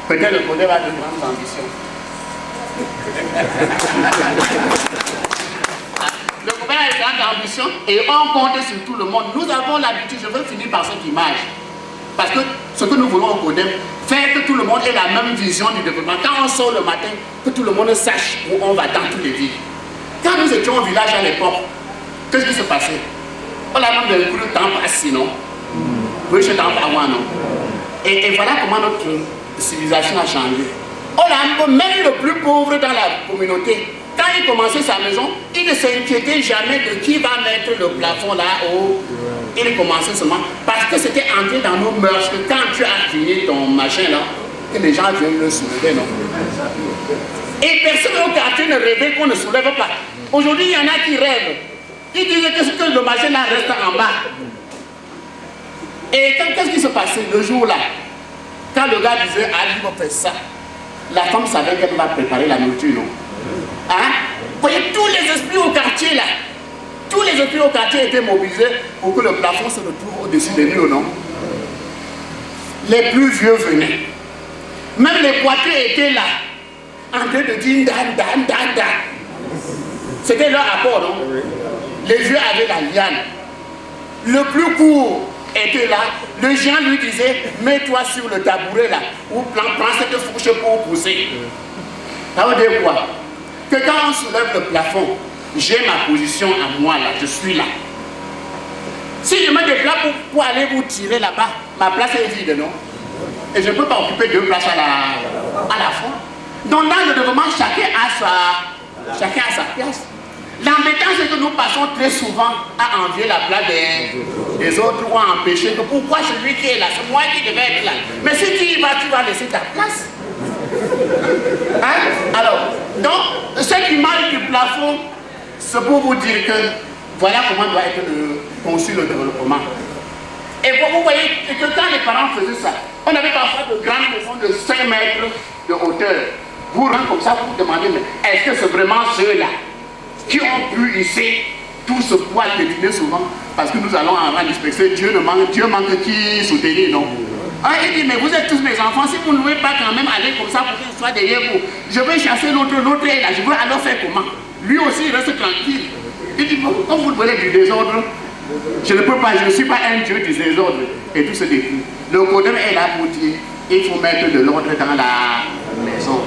peut-être le CODEM a de grandes ambitions. Le CODEM a de grandes ambitions et on compte sur tout le monde. Nous avons l'habitude, je veux finir par cette image, parce que ce que nous voulons au CODEM, faire que tout le monde ait la même vision du développement. Quand on sort le matin, que tout le monde sache où on va dans toutes les villes. Quand nous étions au village à l'époque, qu'est-ce qui s'est passé? On a même de temps passé, non? Oui, je t'en parle, non? Et voilà comment notre civilisation a changé. On a même le plus pauvre dans la communauté. Quand il commençait sa maison, il ne s'inquiétait jamais de qui va mettre le plafond là-haut. Il commençait seulement parce que c'était entré dans nos mœurs que quand tu as fini ton machin là, que les gens viennent le soulever, non? Et personne au quartier ne rêvait qu'on ne soulève pas. Aujourd'hui, il y en a qui rêvent. Ils disaient que le machin là reste en bas. Et qu'est-ce qui se passait le jour-là? Quand le gars disait, allez, on fait ça, la femme savait qu'elle va préparer la nourriture, non? Hein? Vous voyez, tous les esprits au quartier là, tous les esprits au quartier étaient mobilisés pour que le plafond se retrouve au-dessus des murs, non? Les plus vieux venaient. Même les poitiers étaient là, en train de dire dan, dan, dan, dan. C'était leur apport, non? Les vieux avaient la liane. Le plus court, était là, le géant lui disait, mets-toi sur le tabouret là, ou prends cette fourche pour pousser. Ça veut dire quoi? Que quand on soulève le plafond, j'ai ma position à moi là, je suis là. Si je me déplace pour aller vous tirer là-bas, ma place est vide, non? Et je ne peux pas occuper 2 places à la fois. Donc dans le développement, chacun a sa place. L'embêtant, c'est que nous passons très souvent à envier la place des autres ou à empêcher que pourquoi celui qui est là, c'est moi qui devais être là. Mais si tu y vas, tu vas laisser ta place. Hein? Alors, donc, cette image du plafond, c'est pour vous dire que voilà comment doit être conçu le développement. Et vous voyez que quand les parents faisaient ça, on avait parfois de grandes maisons de 5 mètres de hauteur. Vous rentrez comme ça, vous vous demandez, mais est-ce que c'est vraiment ceux-là qui ont pu hisser tout ce poids décliné souvent? Parce que nous allons en l'inspection, Dieu manque qui soutenir, non? Ah, il dit, mais vous êtes tous mes enfants, si vous ne voulez pas quand même aller comme ça pour qu'il soit derrière vous, je vais chasser l'autre est là, je veux alors faire comment? Lui aussi, il reste tranquille. Il dit, bon, comme vous voulez du désordre, je ne peux pas, je ne suis pas un Dieu du désordre. Et tout se décline. Le codeur est là pour dire, il faut mettre de l'ordre dans la maison.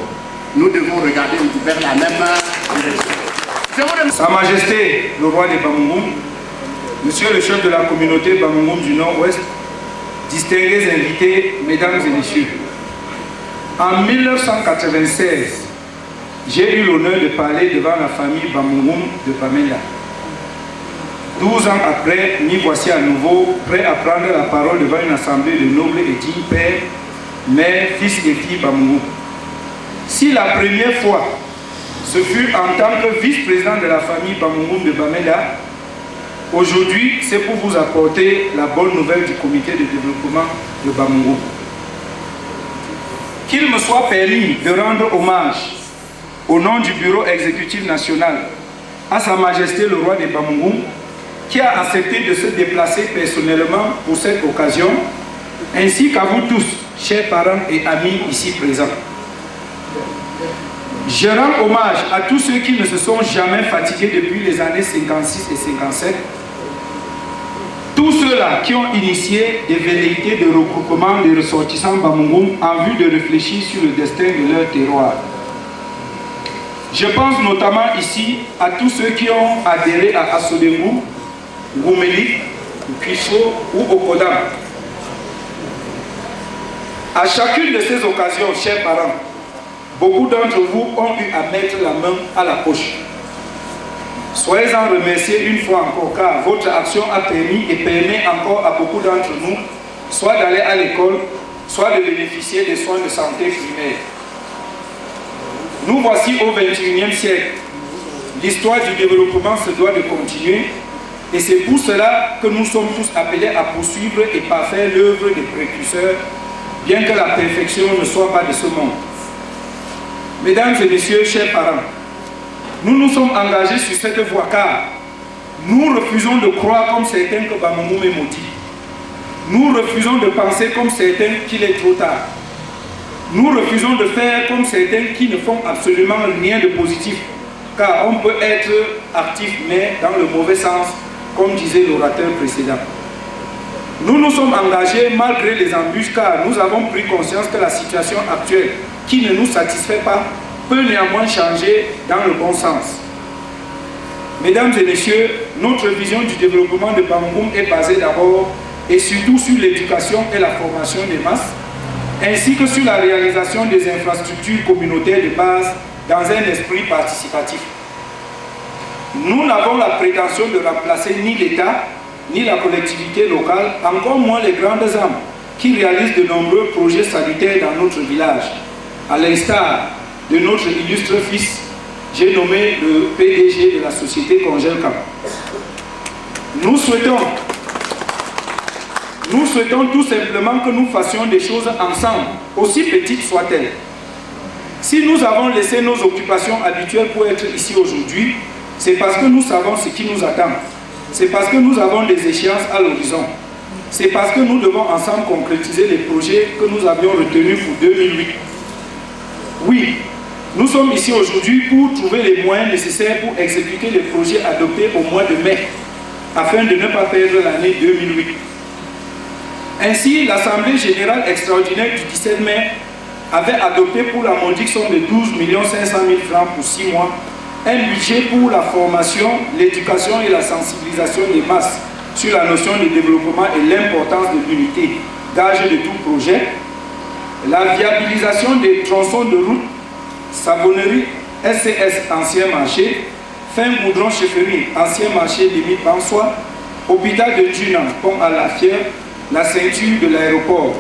Nous devons regarder vers la même direction. Sa Majesté, le roi des Bamoumoum, Monsieur le chef de la communauté Bamoumoum du Nord-Ouest, distingués invités, mesdames et messieurs, en 1996, j'ai eu l'honneur de parler devant la famille Bamoumoum de Bamenda. 12 ans après, m'y voici à nouveau, prêt à prendre la parole devant une assemblée de nobles et dignes pères, mères, fils et filles Bamoumoum. Si la première fois, ce fut en tant que vice-président de la famille Bamoumoum de Bamenda, aujourd'hui, c'est pour vous apporter la bonne nouvelle du comité de développement de Bamoumoum. Qu'il me soit permis de rendre hommage au nom du bureau exécutif national à Sa Majesté le roi des Bamoumoum, qui a accepté de se déplacer personnellement pour cette occasion, ainsi qu'à vous tous, chers parents et amis ici présents. Je rends hommage à tous ceux qui ne se sont jamais fatigués depuis les années 56 et 57, tous ceux-là qui ont initié des velléités de regroupement des ressortissants Bamoumoum en vue de réfléchir sur le destin de leur terroir. Je pense notamment ici à tous ceux qui ont adhéré à Assodengou, Goumeli, Kuiso ou Okodam. À chacune de ces occasions, chers parents, beaucoup d'entre vous ont eu à mettre la main à la poche. Soyez-en remerciés une fois encore, car votre action a permis et permet encore à beaucoup d'entre nous soit d'aller à l'école, soit de bénéficier des soins de santé primaires. Nous voici au XXIe siècle. L'histoire du développement se doit de continuer, et c'est pour cela que nous sommes tous appelés à poursuivre et parfaire l'œuvre des précurseurs, bien que la perfection ne soit pas de ce monde. Mesdames et messieurs, chers parents, nous nous sommes engagés sur cette voie car nous refusons de croire comme certains que Bamoumoum est maudit. Nous refusons de penser comme certains qu'il est trop tard. Nous refusons de faire comme certains qui ne font absolument rien de positif, car on peut être actif mais dans le mauvais sens, comme disait l'orateur précédent. Nous nous sommes engagés malgré les embûches car nous avons pris conscience que la situation actuelle qui ne nous satisfait pas peut néanmoins changer dans le bon sens. Mesdames et messieurs, notre vision du développement de Bamoumoum est basée d'abord et surtout sur l'éducation et la formation des masses, ainsi que sur la réalisation des infrastructures communautaires de base dans un esprit participatif. Nous n'avons la prétention de remplacer ni l'État, ni la collectivité locale, encore moins les grandes âmes qui réalisent de nombreux projets sanitaires dans notre village, à l'instar de notre illustre fils, j'ai nommé le PDG de la société Congelcam. Nous souhaitons tout simplement que nous fassions des choses ensemble, aussi petites soient-elles. Si nous avons laissé nos occupations habituelles pour être ici aujourd'hui, c'est parce que nous savons ce qui nous attend. C'est parce que nous avons des échéances à l'horizon. C'est parce que nous devons ensemble concrétiser les projets que nous avions retenus pour 2008. Oui, nous sommes ici aujourd'hui pour trouver les moyens nécessaires pour exécuter les projets adoptés au mois de mai, afin de ne pas perdre l'année 2008. Ainsi, l'Assemblée générale extraordinaire du 17 mai avait adopté pour la modique somme de 12 500 000 francs pour 6 mois un budget pour la formation, l'éducation et la sensibilisation des masses sur la notion de développement et l'importance de l'unité, gage de tout projet, la viabilisation des tronçons de route, savonnerie, SCS ancien marché, fin goudron chefferie, ancien marché limite Bansois, hôpital de Djunam, pont à la Fière, la ceinture de l'aéroport.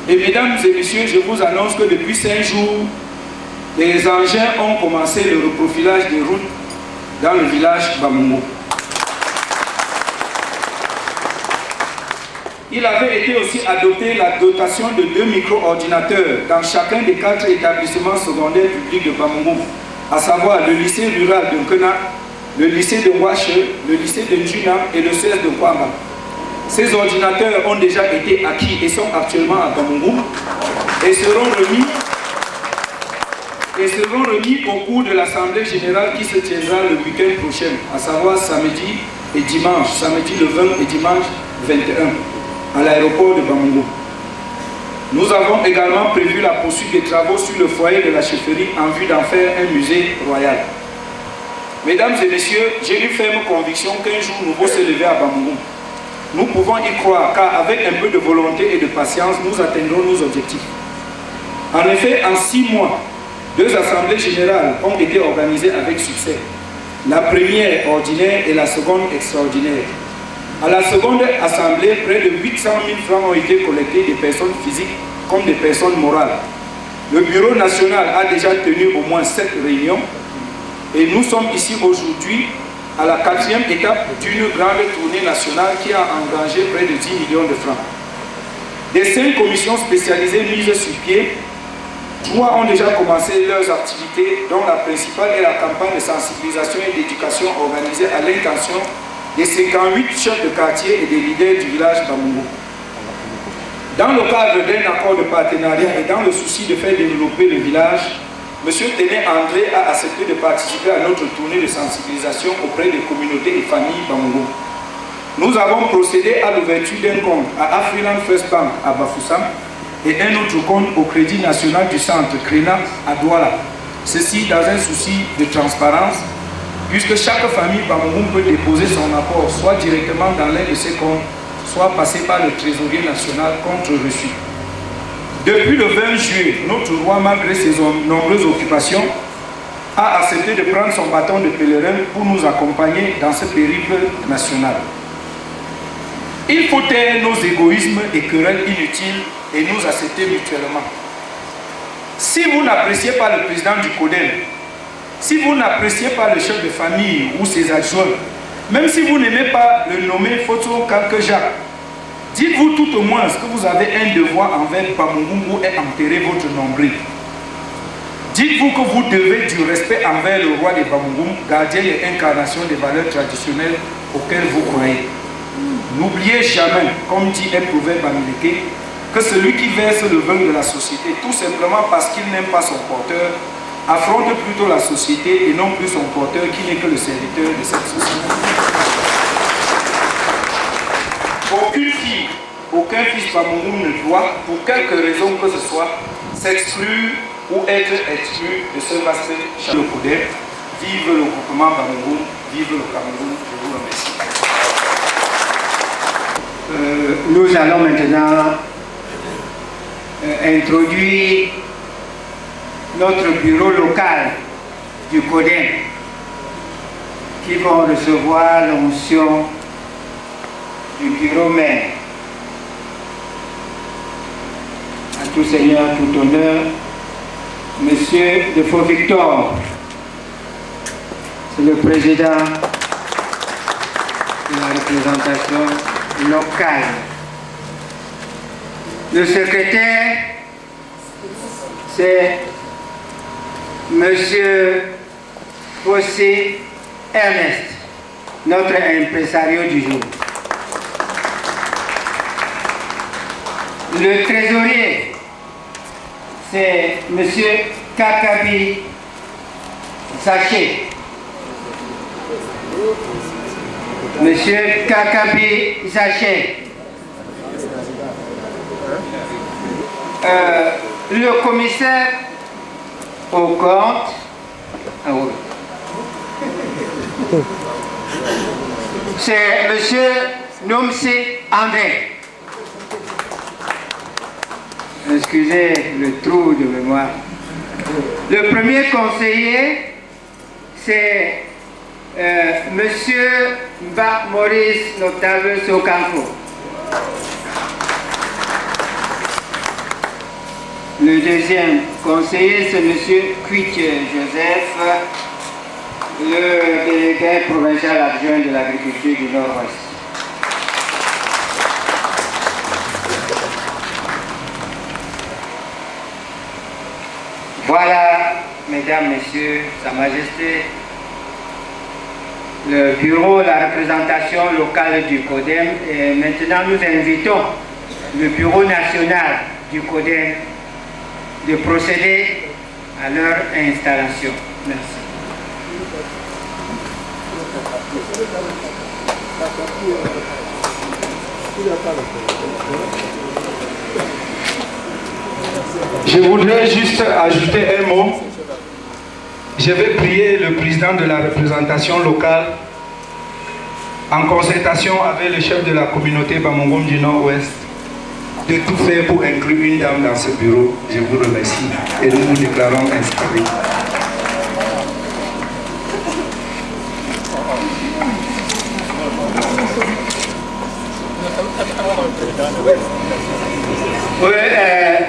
Et mesdames et messieurs, je vous annonce que depuis 5 jours, les engins ont commencé le reprofilage des routes dans le village Bamungo. Il avait été aussi adopté la dotation de 2 micro-ordinateurs dans chacun des 4 établissements secondaires publics de Bamungo, à savoir le lycée rural de Nkena, le lycée de Ouache, le lycée de Djunam et le CS de Kwamba. Ces ordinateurs ont déjà été acquis et sont actuellement à Bamungo et seront remis au cours de l'Assemblée générale qui se tiendra le week-end prochain, à savoir samedi et dimanche, samedi le 20 et dimanche 21, à l'aéroport de Bamungo. Nous avons également prévu la poursuite des travaux sur le foyer de la chefferie en vue d'en faire un musée royal. Mesdames et messieurs, j'ai une ferme conviction qu'un jour nous allons se lever à Bamungo. Nous pouvons y croire car avec un peu de volonté et de patience, nous atteindrons nos objectifs. En effet, en 6 mois, 2 assemblées générales ont été organisées avec succès. La première ordinaire et la seconde extraordinaire. À la seconde assemblée, près de 800 000 francs ont été collectés des personnes physiques comme des personnes morales. Le bureau national a déjà tenu au moins 7 réunions et nous sommes ici aujourd'hui à la 4e étape d'une grande tournée nationale qui a engagé près de 10 millions de francs. Des 5 commissions spécialisées mises sur pied, 3 ont déjà commencé leurs activités, dont la principale est la campagne de sensibilisation et d'éducation organisée à l'intention des 58 chefs de quartier et des leaders du village Bamungo. Dans le cadre d'un accord de partenariat et dans le souci de faire développer le village, M. Téné André a accepté de participer à notre tournée de sensibilisation auprès des communautés et familles Bamungo. Nous avons procédé à l'ouverture d'un compte à Afriland First Bank à Bafoussam et un autre compte au Crédit National du Centre Krena à Douala. Ceci dans un souci de transparence, puisque chaque famille Bamungo peut déposer son apport soit directement dans l'un de ses comptes, soit passer par le trésorier national contre reçu. Depuis le 20 juillet, notre roi, malgré ses nombreuses occupations, a accepté de prendre son bâton de pèlerin pour nous accompagner dans ce périple national. Il faut taire nos égoïsmes et querelles inutiles et nous accepter mutuellement. Si vous n'appréciez pas le président du CODEM, si vous n'appréciez pas le chef de famille ou ses adjoints, même si vous n'aimez pas le nommer Foto Kalke Jacques, dites-vous tout au moins que vous avez un devoir envers Bamungo et enterrer votre nombril. Dites-vous que vous devez du respect envers le roi de Bamungo, gardien et incarnation des valeurs traditionnelles auxquelles vous croyez. N'oubliez jamais, comme dit un proverbe américain, que celui qui verse le vin de la société, tout simplement parce qu'il n'aime pas son porteur, affronte plutôt la société et non plus son porteur qui n'est que le serviteur de cette société. Aucune fille, aucun fils Bamungo ne doit, pour quelque raison que ce soit, s'exclure ou être exclu de ce vaste champ de CODEM. Vive le groupement Bamungo, vive le Cameroun, je vous remercie. Nous allons maintenant introduire notre bureau local du CODEM qui vont recevoir l'onction du bureau maire. À tout seigneur, tout honneur, Monsieur de Faux-Victor, c'est le président de la représentation locale. Le secrétaire, c'est Monsieur Fossé Ernest, notre impresario du jour. Le trésorier, c'est Monsieur Kakabi Zaché. Monsieur Kakabi Zaché. le commissaire au compte, c'est M. Nomsi André. Excusez le trou de mémoire. Le premier conseiller, c'est M. Mba Maurice Notable Sokampo. Le deuxième conseiller, c'est M. Kuitje Joseph, le délégué provincial adjoint de l'agriculture du Nord-Ouest. Voilà, mesdames, messieurs, Sa Majesté, le bureau, la représentation locale du CODEM. Et maintenant, nous invitons le bureau national du CODEM de procéder à leur installation. Merci. Je voudrais juste ajouter un mot. Je vais prier le président de la représentation locale, en concertation avec le chef de la communauté Bamongom du Nord-Ouest, de tout faire pour inclure une dame dans ce bureau. Je vous remercie et nous nous déclarons installés. Oui,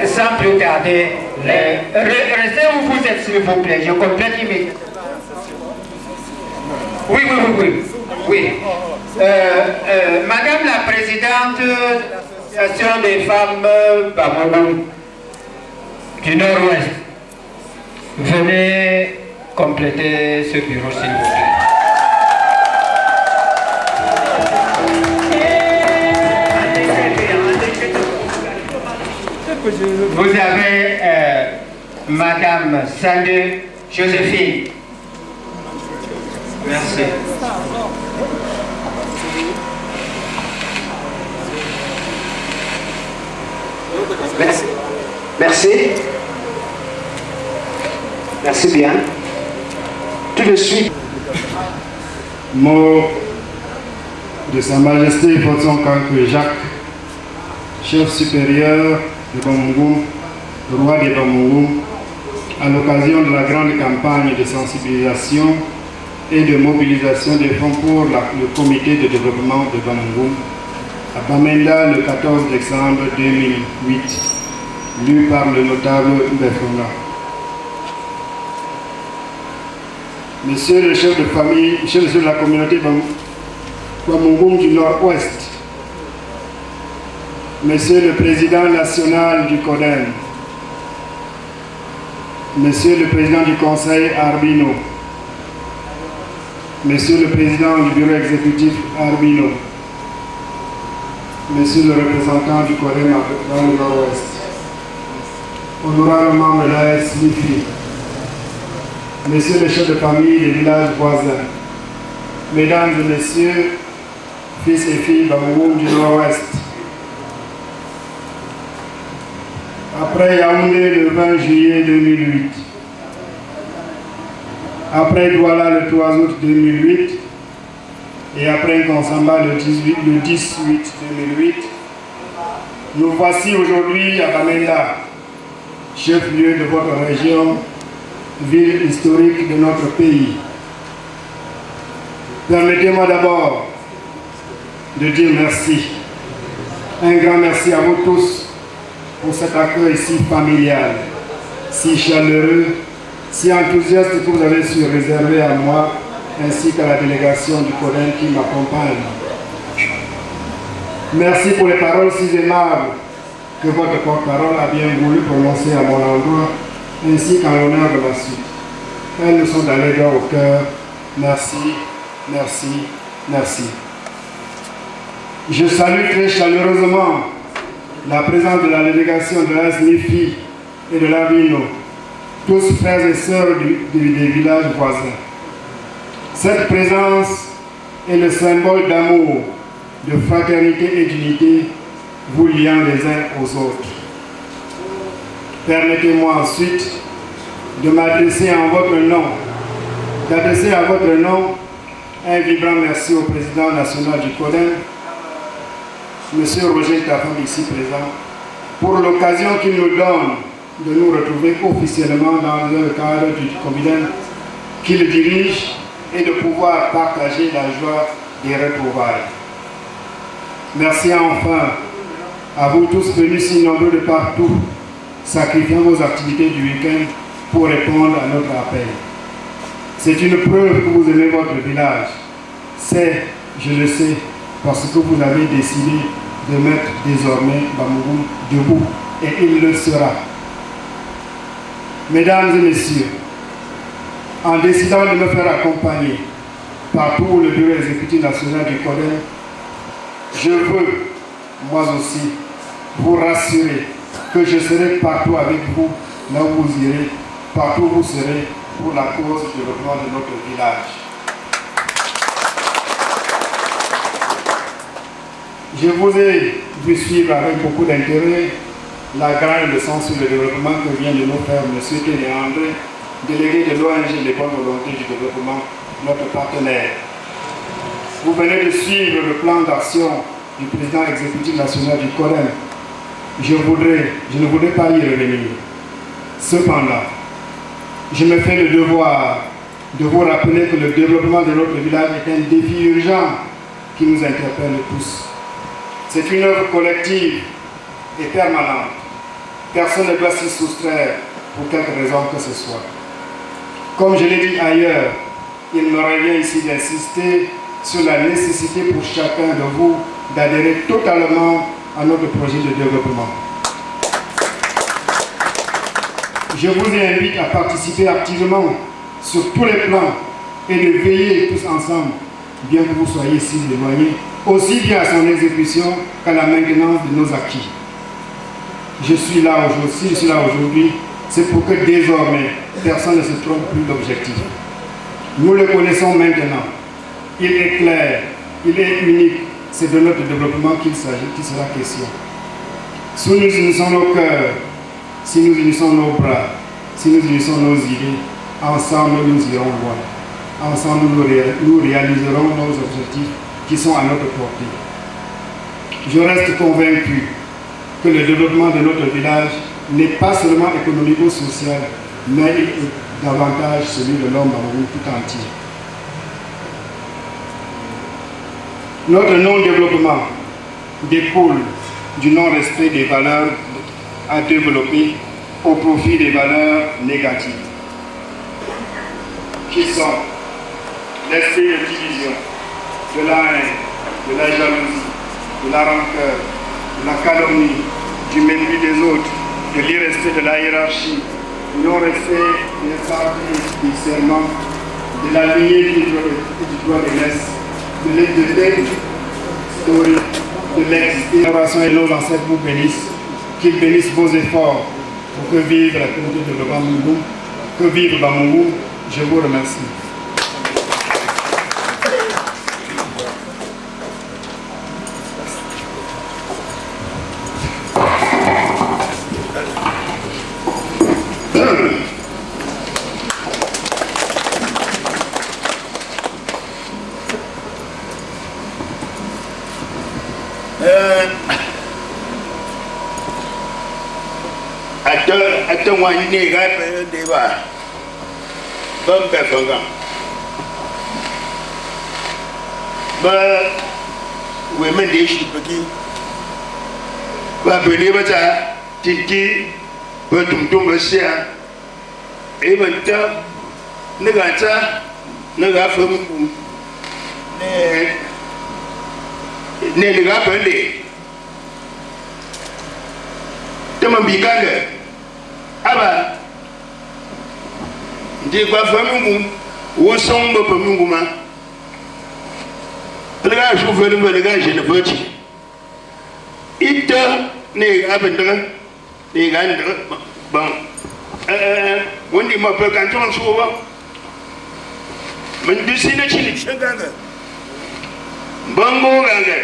sans plus tarder, restez où vous êtes s'il vous plaît, je complète immédiatement. Oui. Madame la Présidente de l'Association des femmes Bamongom du Nord-Ouest, venez compléter ce bureau s'il vous plaît. Vous avez Madame Sande Joséphine. Merci. Merci bien. Tout de suite. Mot de Sa Majesté Foson Kankou Jacques, chef supérieur de Bamongom, roi de Bamongom, à l'occasion de la grande campagne de sensibilisation et de mobilisation des fonds pour le comité de développement de Bamongom à Bamenda le 14 décembre 2008, lu par le notable Mbefona. Monsieur le chef de famille, chef de la communauté Bamongom du Nord-Ouest, Monsieur le Président national du CODEM, Monsieur le Président du Conseil Arbino, Monsieur le Président du Bureau exécutif Arbino, Monsieur le représentant du CODEM dans le Nord-Ouest, honorable membre de l'AS Mifi, Monsieur le chef de famille des villages voisins, Mesdames et Messieurs, fils et filles Bamongom du Nord-Ouest, après Yaoundé le 20 juillet 2008, après Douala le 3 août 2008 et après Konsamba le 10 août 2008, nous voici aujourd'hui à Bamenda, chef-lieu de votre région, ville historique de notre pays. Permettez-moi d'abord de dire merci. Un grand merci à vous tous pour cet accueil si familial, si chaleureux, si enthousiaste que vous avez su réserver à moi ainsi qu'à la délégation du CODEM qui m'accompagne. Merci pour les paroles si aimables que votre porte-parole a bien voulu prononcer à mon endroit ainsi qu'en l'honneur de la suite. Elles nous sont d'aller droit au cœur. Merci, merci, merci. Je salue très chaleureusement la présence de la délégation de l'AS Mifi et de l'Arbino, tous frères et sœurs des villages voisins. Cette présence est le symbole d'amour, de fraternité et d'unité, vous liant les uns aux autres. Permettez-moi ensuite de m'adresser en votre nom, d'adresser à votre nom un vibrant merci au président national du CODEN, M. Roger Tafam, ici présent, pour l'occasion qu'il nous donne de nous retrouver officiellement dans le cadre du COMIDEN qu'il dirige et de pouvoir partager la joie des retrouvailles. Merci enfin à vous tous venus si nombreux de partout, sacrifiant vos activités du week-end pour répondre à notre appel. C'est une preuve que vous aimez votre village. C'est, je le sais, parce que vous avez décidé de mettre désormais Bamougoum debout, et il le sera. Mesdames et messieurs, en décidant de me faire accompagner par tout le bureau exécutif national du CODEN, je veux, moi aussi, vous rassurer que je serai partout avec vous, là où vous irez, partout où vous serez, pour la cause du développement de notre village. Je vous ai vu suivre avec beaucoup d'intérêt la grande leçon sur le développement que vient de nous faire M. Téné André, délégué de l'ONG Les Bonnes Volontés du Développement, notre partenaire. Vous venez de suivre le plan d'action du président exécutif national du CODEN. Je ne voudrais pas y revenir. Cependant, je me fais le devoir de vous rappeler que le développement de notre village est un défi urgent qui nous interpelle tous. C'est une œuvre collective et permanente. Personne ne doit s'y soustraire pour quelque raison que ce soit. Comme je l'ai dit ailleurs, il me revient ici d'insister sur la nécessité pour chacun de vous d'adhérer totalement à notre projet de développement. Je vous invite à participer activement sur tous les plans et de veiller tous ensemble, bien que vous soyez si éloignés, aussi bien à son exécution qu'à la maintenance de nos acquis. Si je suis là aujourd'hui, c'est pour que désormais, personne ne se trompe plus d'objectif. Nous le connaissons maintenant. Il est clair, il est unique. C'est de notre développement qu'il s'agit, qui sera question. Si nous unissons nos cœurs, si nous unissons nos bras, si nous unissons nos idées, ensemble nous irons loin. Ensemble nous réaliserons nos objectifs qui sont à notre portée. Je reste convaincu que le développement de notre village n'est pas seulement économico-social, mais davantage celui de l'homme tout entier. Notre non-développement découle du non-respect des valeurs à développer au profit des valeurs négatives, qui sont l'esprit de division, de la haine, de la jalousie, de la rancœur, de la calomnie, du mépris des autres, de l'irrespect de la hiérarchie, du non-respect des partis, des serments, de la lignée du droit de l'aise, de l'existence historique, de l'existence et nos ancêtres vous bénissent, qu'ils bénissent vos efforts pour que vive la communauté de Bamougoum, que vive Bamougoum. Je vous remercie. Ate wanyine ga pe deba bam be fanga ba we men de shi baki ba be ne ba ta tinki ba tum ba sia e ba ta ne ga ta ne ga fa mu ne ga ba ne tema bikanga aba ndi kwa famungu wo sombo pamungu ma lega shufere ba lega je ne bati ita ne abin da ne ga nda ba wanda ma ba kan ton so ba mun disi na ci ne shagaga bango ganga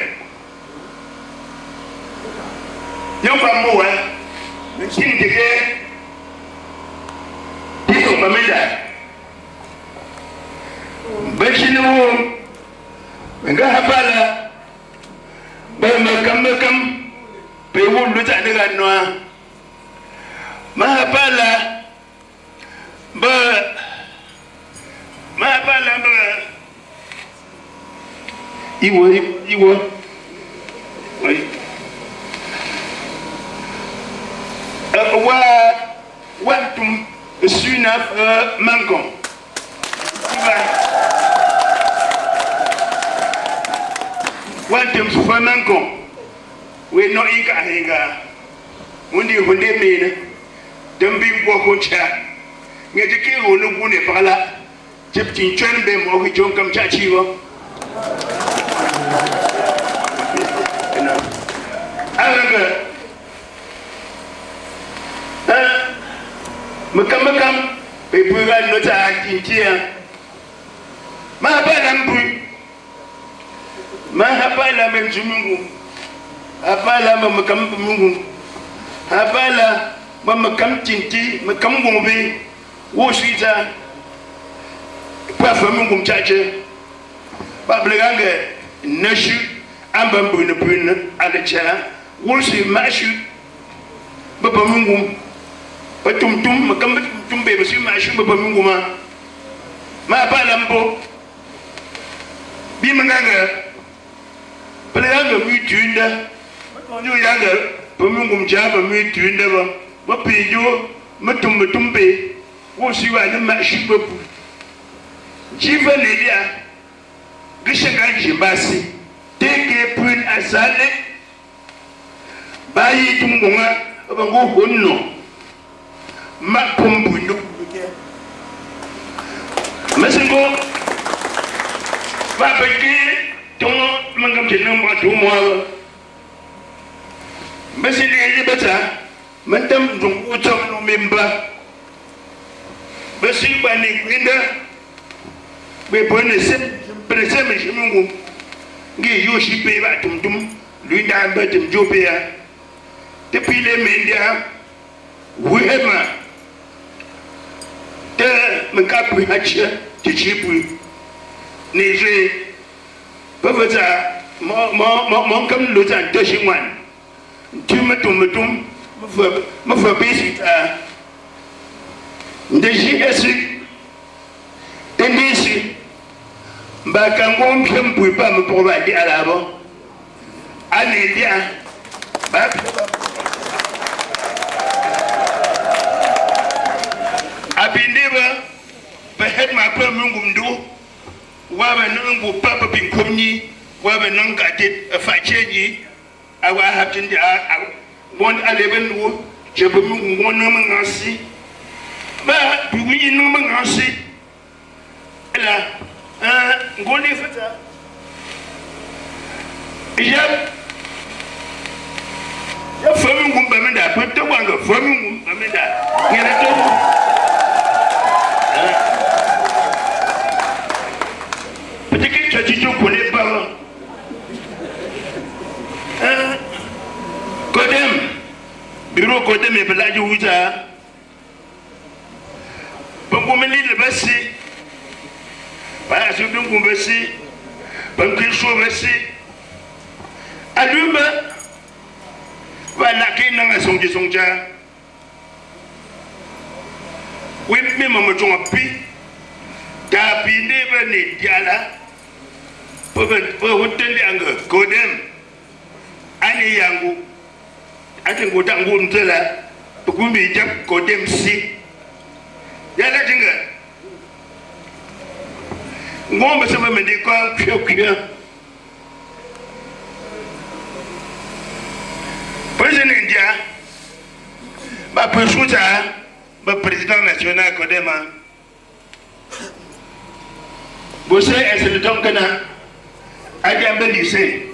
yo kwa mo wa mun cin dige mamenda bachinu nga habala ba makam pe wulu ta daga noa ma habala ba iwo wantum suna mangon wantum fa mangon we no inga hinga undi hunde mena dambi ko ko cha ngeti ke wonu gune pala jeptin chen be mo ko jon kam cha chiwo alaga makam pe puga no ta kintia ma bala mbu ma habala menjumungu habala makam mungu habala makam tinti makam ngombe wo shita pa famungu mchache ba bleganga nashu amba mbuna buna alacha wo shi mashu baba mungu batum makam tum be basu mashu baba mungu ma bala mbo bi manganga bleganga mitunda nyo yanga bamungu mjaba mitunda ba pijo matumbe wo shi wa ni mashu babu jiva nelia gishaka jimbasi teke pun asale bayi tumunga abango honno mapumbu nduke masingo babeke ton mangam jenam ba dumwa masili yibata mantam dungu no memba basi bani kwinda be bonne se preseme jimungu ngi yoshi pe ba tumtum lui da ba tum jobe ya depuis les médias wema te mkapu hacha tichipu ni je bavata mo kam lutan tashingwan tumatum ma bisita ndeji esi tendisi bakango mpempu pa mpoba di alabo anedia ba abindeba bahet ma pa mungumdu waba nangu papa binkomni waba nanga dit fachenyi awa haptindi won aleben wo jebe mungu won ngasi ba bumi no ngasi la ngoli fata ya fami ngumba menda pete wanga fami ngumba menda ngena to pete ki chachi to kole ba kodem biro kodem e belaji wuta bongo meli le basi ba su dungu basi banki so basi aluma wala kinanga sonja we me mama tonga pi ta pi ne ba ne diala po hotel anga kodem ani yangu ati ngota ngundela bukumbi jak kodem si yala jinga ngombe sama mende kwa kyo president India ba presuta ba président national kodema bose est le tonkana agambe lycée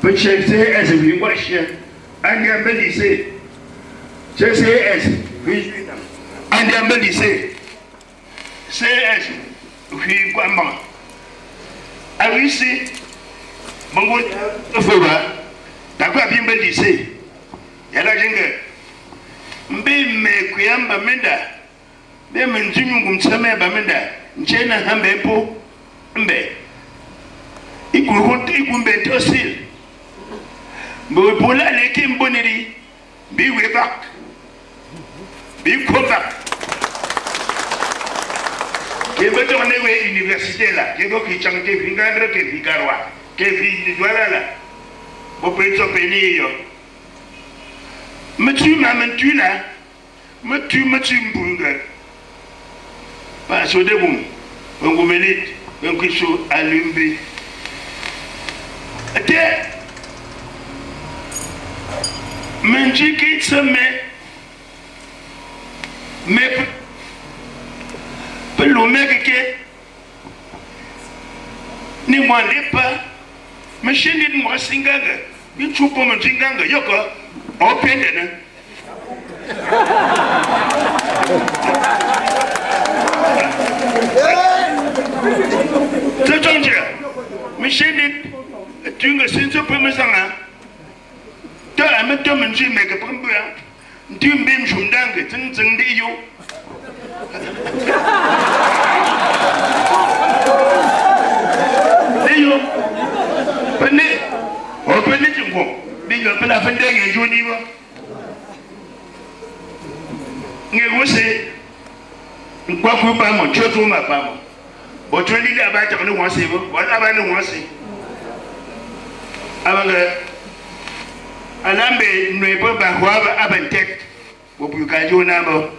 peut-être est ce que moi chien agambe lycée je sais est agambe lycée c'est oui kwamba awisi mango ofoba takwa bimbe lycée yala jinga mbi me kuyamba menda be men jimi ngum tsame ba menda nchena hambe po mbe ikumbe tosil bo bola leke mboniri bi webak bi kobak ke beto ne we université la ke bo ki changke vingandre ke vigarwa ke vi voilà la bo peto peni yo metu la metu mbunga ba so de bum ngomelit ngkisu alumbi ate menjiki tsame me pelo mekeke ni mwalipa mashini ni mwasinganga bichupo mjinganga yoko opende na Tachonje mashini tunga sinzo pemesanga ta ameto menji meke pembua ntimbe mjumdange tenzeng diyo diyo pene jingo biyo pela fendenge joni ba ngegose kwa kuba mo choto mapa mo botweli la ba ta no wase bo wala ba no wase abanga alambe nwepo ba hwa abantek bo buka jona bo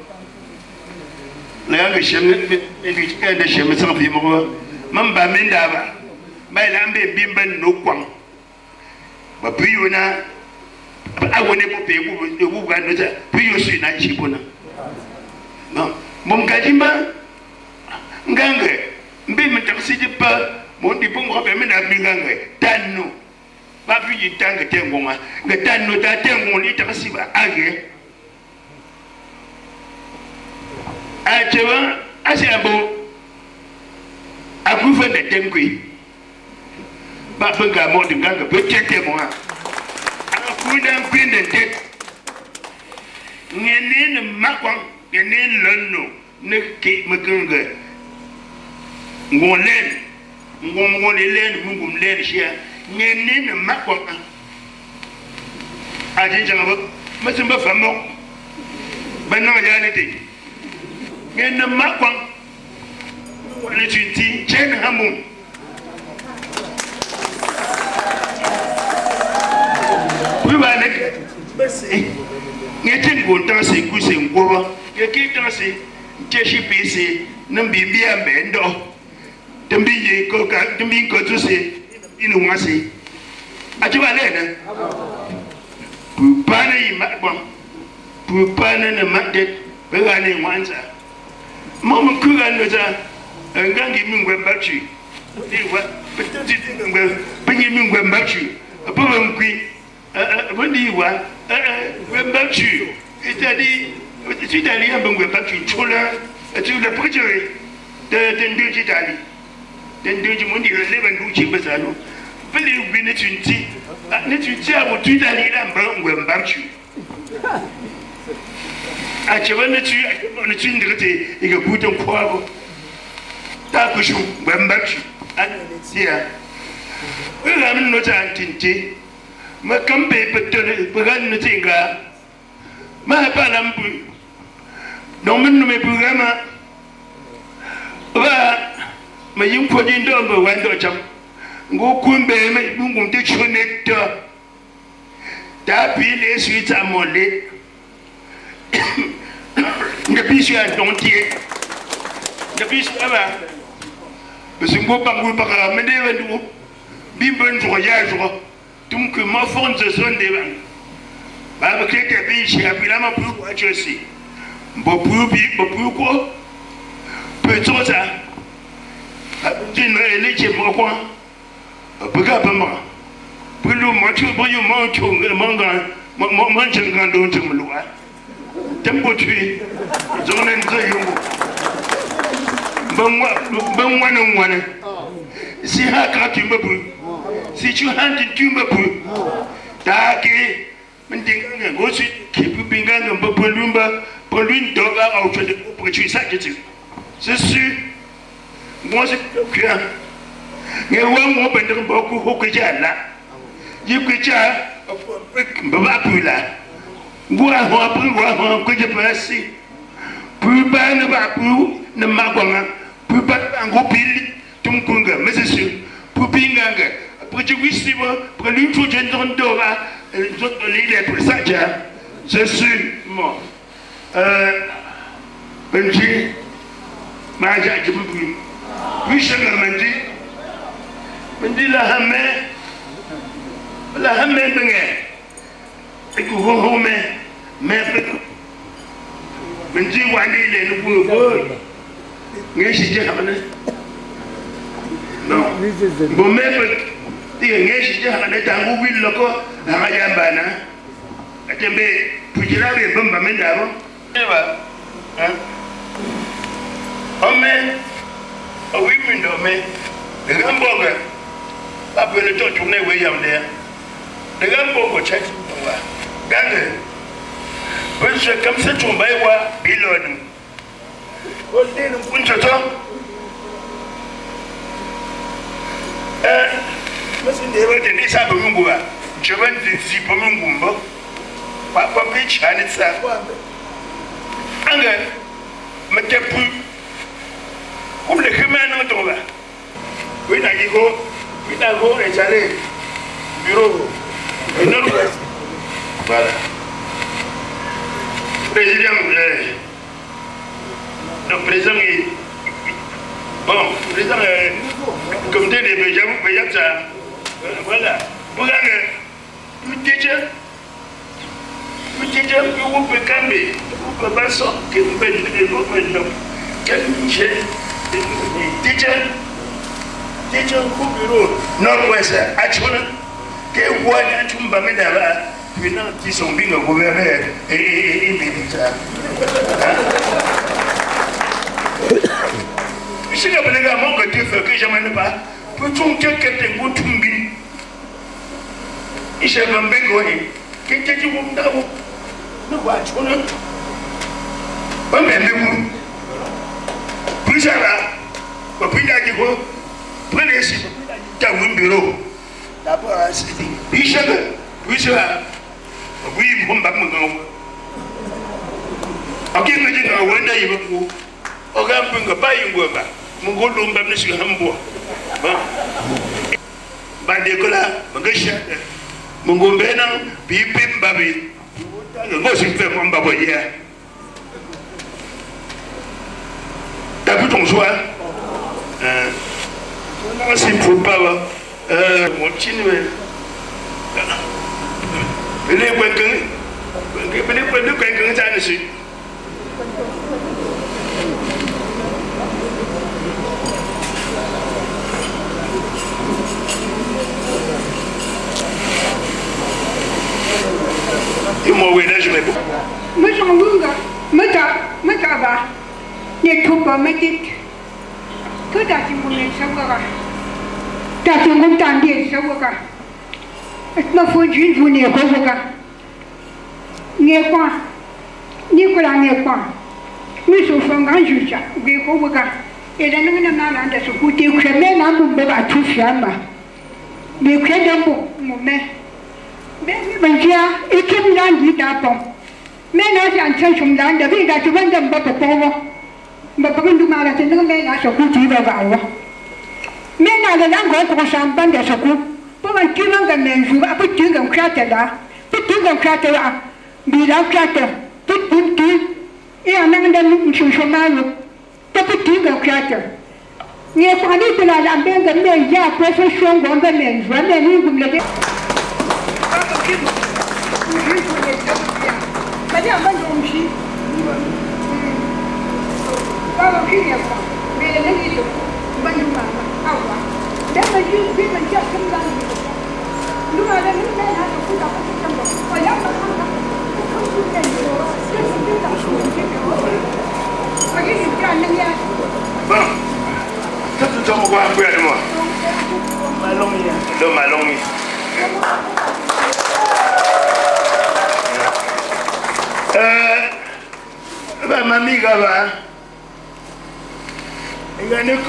la yanga shemme ndikende shemme sama fi mo mamba menda ba bay lambe bimban no kwang ba piyona awone bo pe ku ga no ta piyo su na chibona no mom kajimba ngange mbi mtaksiji pa mondi pongo be mena bingange tanu ba bi tanga tengonga nga tanu ta tengon li taksiba age achewa asiambo akufa de tengui ba benga mondi nganga be tete mo akuda kwinde tet ngene makwang ngene lonno ne ke maganga ngolen ngomgolen mungum len shia ngene makwa aje janga masimba famo banna ya te ngene makwa wala tinti chen hamun wiba ne bese ngete ngonta se kuse ngoba yake tanse cheshi pese nambibia mbendo tembiye ko ka tembi ko tuse inu ngasi ajuba lena pupana yimakbam pupana na madet begane ngwanza mama kuga noza ngangi mingwe bachi diwa petiti ngwe penyi mingwe bachi apoba mkwi bondi wa bachi itadi itali ambengwe bachi chola atula project de nduji dali nduji mundi leba nduji bazalo bele ubine tunti ne tunti abo tudali lamba ngwe bachi achewa ne tu ndrete iga kuton kwabo ta kushu ngwe bachi sia wala min no ta tinti makambe petone bagan no tinga ma palambu no min no me programa ba mayin kodin do ba wando cham ngo kumbe me ngum te chonekta ta pile suite à molé depuis je suis dontier depuis ça va parce que ngo bangu ba me de wandu bimben jo ya jo tum que ma fonde de zone de ba ba ke bi shi abila ma pu wa chosi bo pu ko peut-être ça d'une religion quoi buga bama bulu motu boyu motu manga manchen gando tumluwa tempo tui zonen zayu bangwa nwana si haka timbabu si chu handi timbabu take mendinga ngosi kipinganga mbapulumba pour lui d'or pour tuer ça que tu. C'est sûr. Moi c'est que mais on peut dire beaucoup au que j'ai là. Il que j'ai baba plus là. Moi on que j'ai passé. Plus bas ne va plus ne m'a pas plus bas en gros pile tout me conga mais c'est sûr. Pour pinganga pour tu wisi pour lui tout j'ai dans dora l'idée pour ça c'est sûr moi benji ma ja je plus puis je me dis la hamme benga et que vous mais benji wandi le nous ngesi je hamane non bon mais ti ngesi je hamane tangu wil loko na yambana atembe pujira be bamba mendabo eba ome o wi mindo me de gamboga ba pele to tourner we yamde de gambogo check wa gange parce que comme ça tu m'as wa bilon ko de no kuncho to mas ndewe de ni sabe munguba cheba ndisi po mungumbo pa pe chani tsa anga matepu comme le chemin non to ba oui na go et chale bureau et non voilà président le président bon président comité de Béjam voilà vous avez le teacher vous pouvez camber vous pouvez pas sortir que vous pouvez le quel teacher au bureau nord-ouest à Chona que vous avez tout le monde là puis non qui sont bien gouverneurs et militaires si le gouvernement que tu fais que je ne pas peut-on quelqu'un te goûter il s'est vendu quoi que tu veux d'abord ne vois tu ne pas même vous plus ça là puis là tu vois prenez ici tu as un bureau d'abord c'est dit oui ça oui bon bah mon ok mais tu as un day vous ogampunga bayingwa mungolo mbamne shi hambo ba bande kola magasha mungombe na bibi mbabi ngosi mfe kwamba boya tabu ton choix on s'il faut pas mon chinwe bele kwen tan shi me jongunga meta ba ne tuba metit to da ti mun sawaga ta ti mun tandi sawaga ma fo jin juni ko sawaga ne kwa ni ko la ne kwa mi so fanga juja ge ko waga e da nuna na da su ku ti kreme na mun ba tu fiamba me krede mo me Benjia, et qui me l'a dit d'abord. Mais là, j'ai un tel chum là, de vie, tu vas me battre pour moi. Mais pour nous mal à tenir, mais là, je peux dire va. Mais là, le langue pour champagne de ce coup. Pour un kilo de men, je vais appuyer un cratère là. Petit un cratère là. Bila cratère. Petit. Et un an de chômage. Petit un cratère. Il y a pas de la lampe de men, il y a profession de men, je vais aller vous le dire. Jadi apa jomsi? Kalau kiri apa? Bela itu, bantu mana? Awak. Dan baju dia macam sembilan. Lu ada ni mana ada pun dapat macam tu. Kalau apa kamu suka itu, dia tak suka. Bagi ni kan dia. Bang, satu jam aku apa ada mah? Malongi. Do malongi. ba mami gaba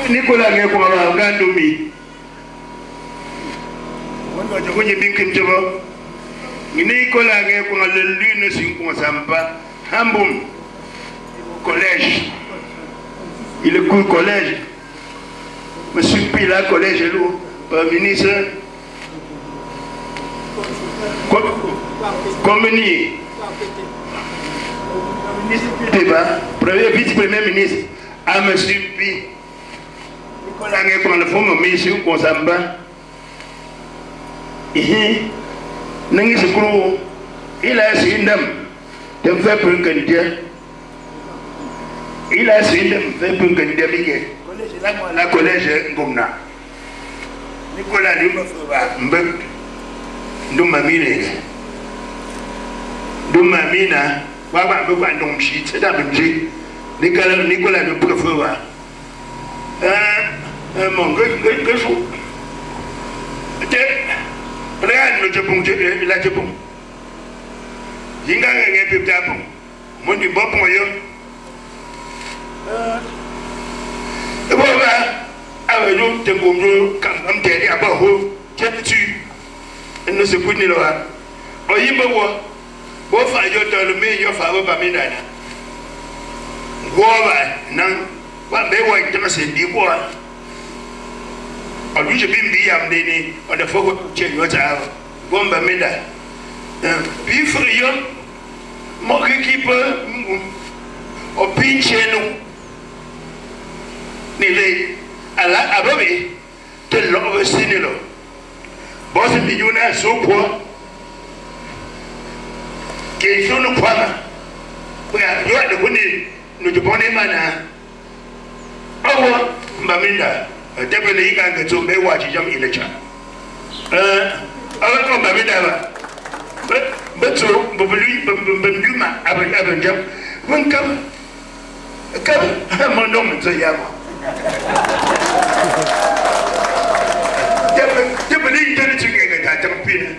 Nicolas ngekwa ngandumi wanda jogonye binkim jobo Nicolas ngekwa lelune sinkwa samba hambum collège il est cool collège monsieur Pila collège lo par ministre Communier premier vice-premier ministre à monsieur Pi Nicolas ngekwa le fond monsieur Konsamba nangi sekuru ila sindam dem fait pour candidat ila sindam fait pour candidat bige collège la collège ngomna Nicolas nduma fa mbek nduma mine nduma mina baba baba ndumshi tsada binji Nicolas ne préfère mon gars real no jepung la jepung jinga nge pipta pung mondi bopung yo baba awe yo tengomjo kam tedi abaho chetu no se kuni lo o yimba wo bo fa yo to lo me yo fa ba mi dana go ba nan wa be wa jama se di bo on lui je bimbi am deni on a foko che yo ta bomba meda bi frio mo équipe o pinche no nile ala ababe te lo vestinelo boss mi yuna so po ke so no kwama ya yo de kuni no je bone mana owo mbamenda debele yi kan gato bai wace jam ilacha a wani ba da ba bato babulu ma abin jam wani kam man don mutu ya ma debele yi jani cikin ga ta tamfi ne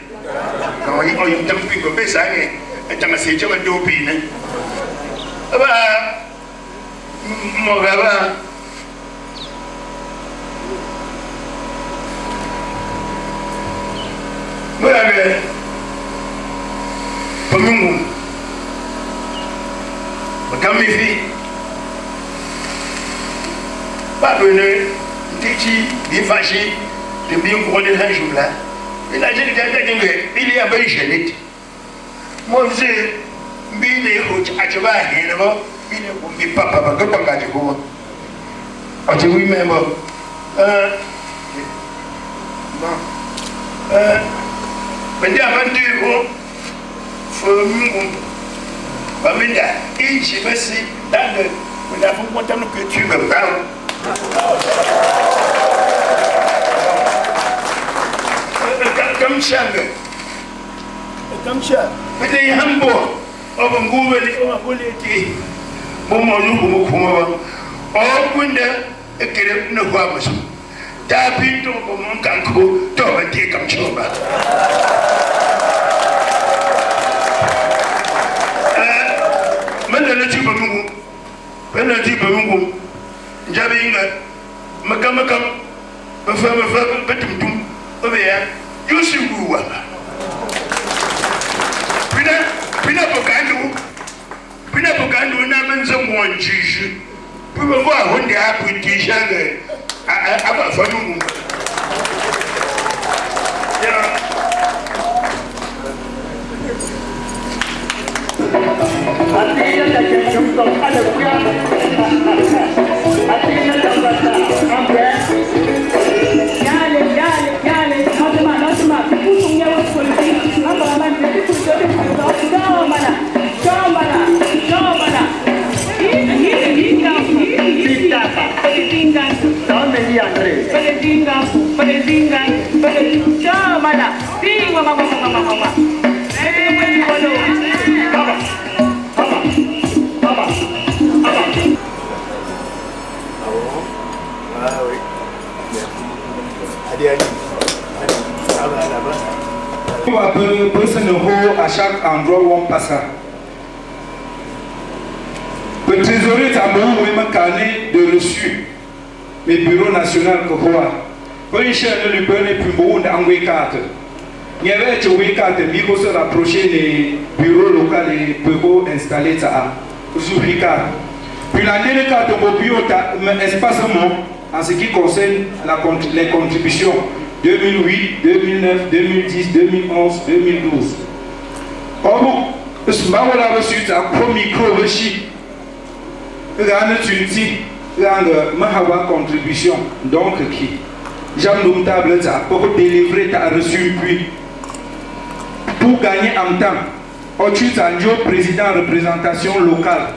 kawai oyin tamfi ko bai sa ne a jama sai jaman dobi ne ba mo gaba Mwabe Pamungu Makamifi Babene Ndichi Bifashi de bien couronné un jour là. Il a dit il y a bien gelé. Moi j'ai bile au Achaba et là-bas, il est pour mes papa, que pas gâter quoi. Ah, tu oui, même. Mais il y a 22 euros. Baminda, il s'est passé dans le. Nous avons compté que tu me parles. Comme ça, comme ça. Peut-être qu'il y a un bon. On va gouverner, on va voler. Bon, nous, on et que nous voyons. Tapi tu ngomong kangku, tu berarti kamu coba. Mana nanti berminggu, mana nanti berminggu. Jadi ingat, makam, betul, apa ya? Yusuf gua. Pina pegandu nama semua jiji. Pina gua honda apa tisang. Apa fanu ya artinya tak cukup ada punya artinya tak basta sampai jale macam pusingnya politik apa mana itu peut se nouveau à chaque endroit où on passe. Le trésorier Tamou est carnet de reçu. Mais bureau national que quoi? Pour une chaîne de l'Uber et puis bon, en week-end. Il y avait un week-end, il faut se rapprocher des bureaux locaux et bureaux installés à Zurika. Puis l'année de 4 mots, espacement en ce qui concerne les contributions 2008, 2009, 2010, 2011, 2012. Or, ce matin, on a reçu un premier micro-reçu. Mahawa contribution, donc qui j'aime table pour délivrer ta reçu puis pour gagner en temps. Au-dessus du président représentation locale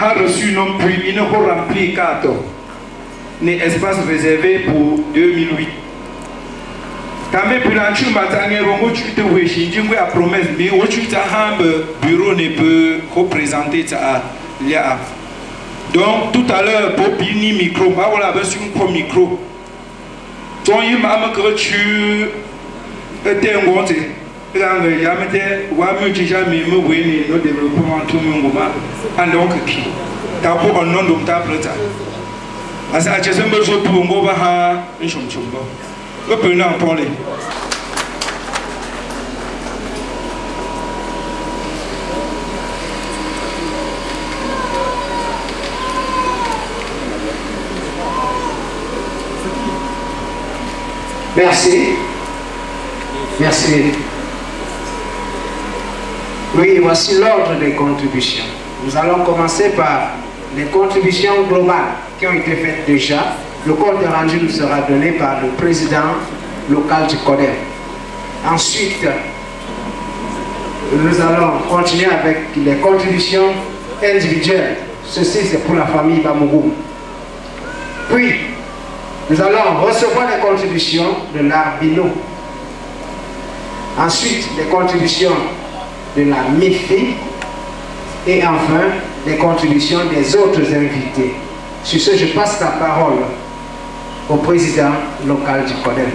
a reçu non plus il ne rempli carte ni espace réservé pour 2008. Tamé pour l'enchu matangé rongo tu te weshi jingwe a promesse mais au-dessus de bureau ne peut représenter ça il y a. Donc tout à l'heure pour bini micro, bah voilà reçu un micro. Toi il m'a que tu étais un bon thé. Quand il y a metté ou à mieux déjà mais me voyez nos développement tout le monde en donc qui t'as pour un nom de ta plata. As à ce moment où pour moi va un chumchumbo. Le prenant pour les. Merci. Merci. Oui, voici l'ordre des contributions. Nous allons commencer par les contributions globales qui ont été faites déjà. Le compte rendu nous sera donné par le président local du CODER. Ensuite, nous allons continuer avec les contributions individuelles. Ceci, c'est pour la famille Bamougou. Puis, nous allons recevoir les contributions de l'Arbino. Ensuite, les contributions de la MIFI. Et enfin, les contributions des autres invités. Sur ce, je passe la parole au président local du CODER.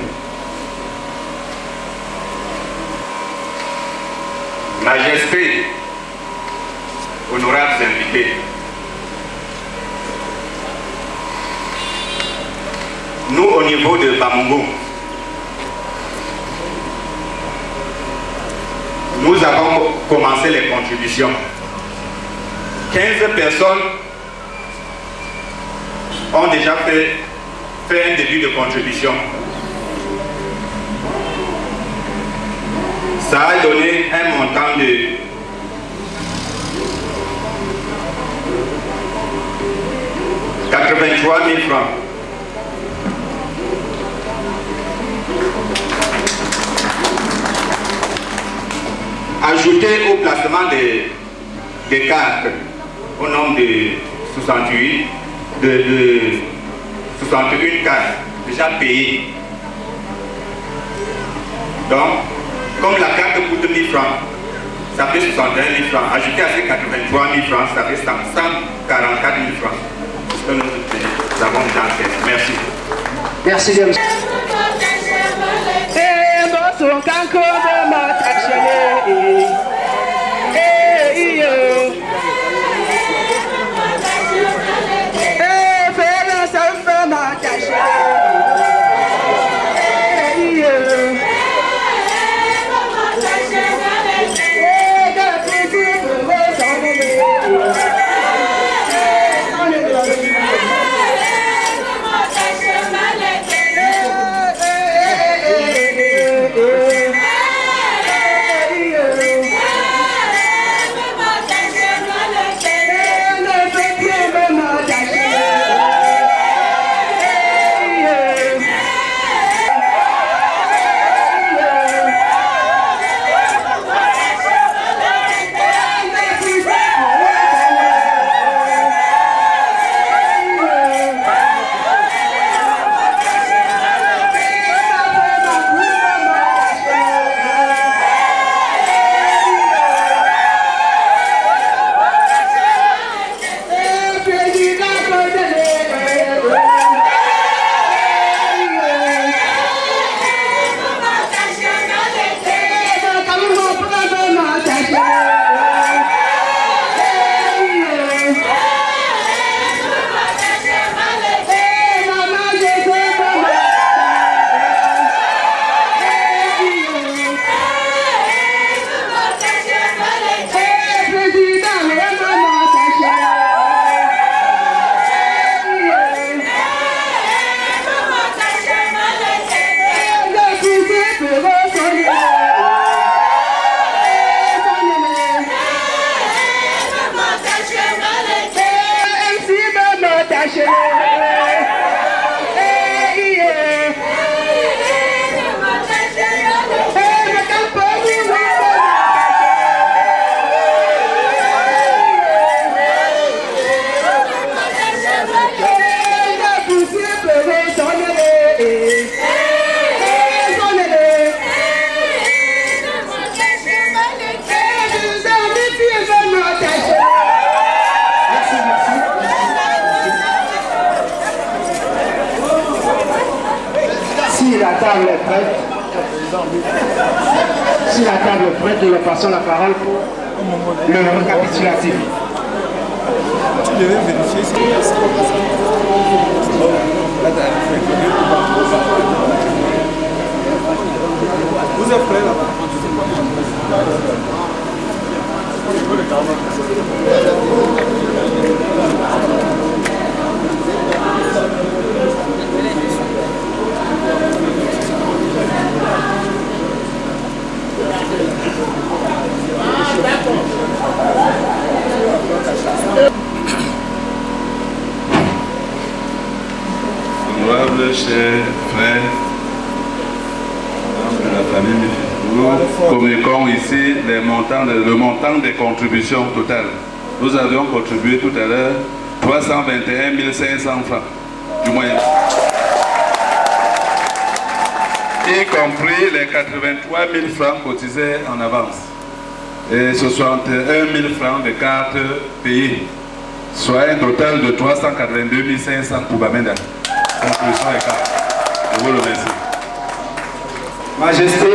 Majesté, honorables invités, nous au niveau de Bamougou, nous avons commencé les contributions. 15 personnes ont déjà fait un début de contribution. Ça a donné un montant de 83 000 francs. Ajouté au placement des cartes au nombre de 61 cartes déjà payées. Donc, comme la carte coûte 1000 francs, ça fait 61 000 francs. Ajouté à ces 83 000 francs, ça fait 144 000 francs. Que nous avons dans le test. Merci. Merci bien. Si la table est prête, nous leur passons la parole pour le récapitulatif. Tu devais vérifier si vous êtes prêts là-bas? Honorables chers frères de la famille, nous communiquons ici le montant des contributions totales. Nous avions contribué tout à l'heure 321 500 francs du moyen, y compris les 83 000 francs cotisés en avance et 61 000 francs de cartes payées, soit un total de 382 500 pour Bamenda. Conclusion et carte. Je vous remercie. Majesté,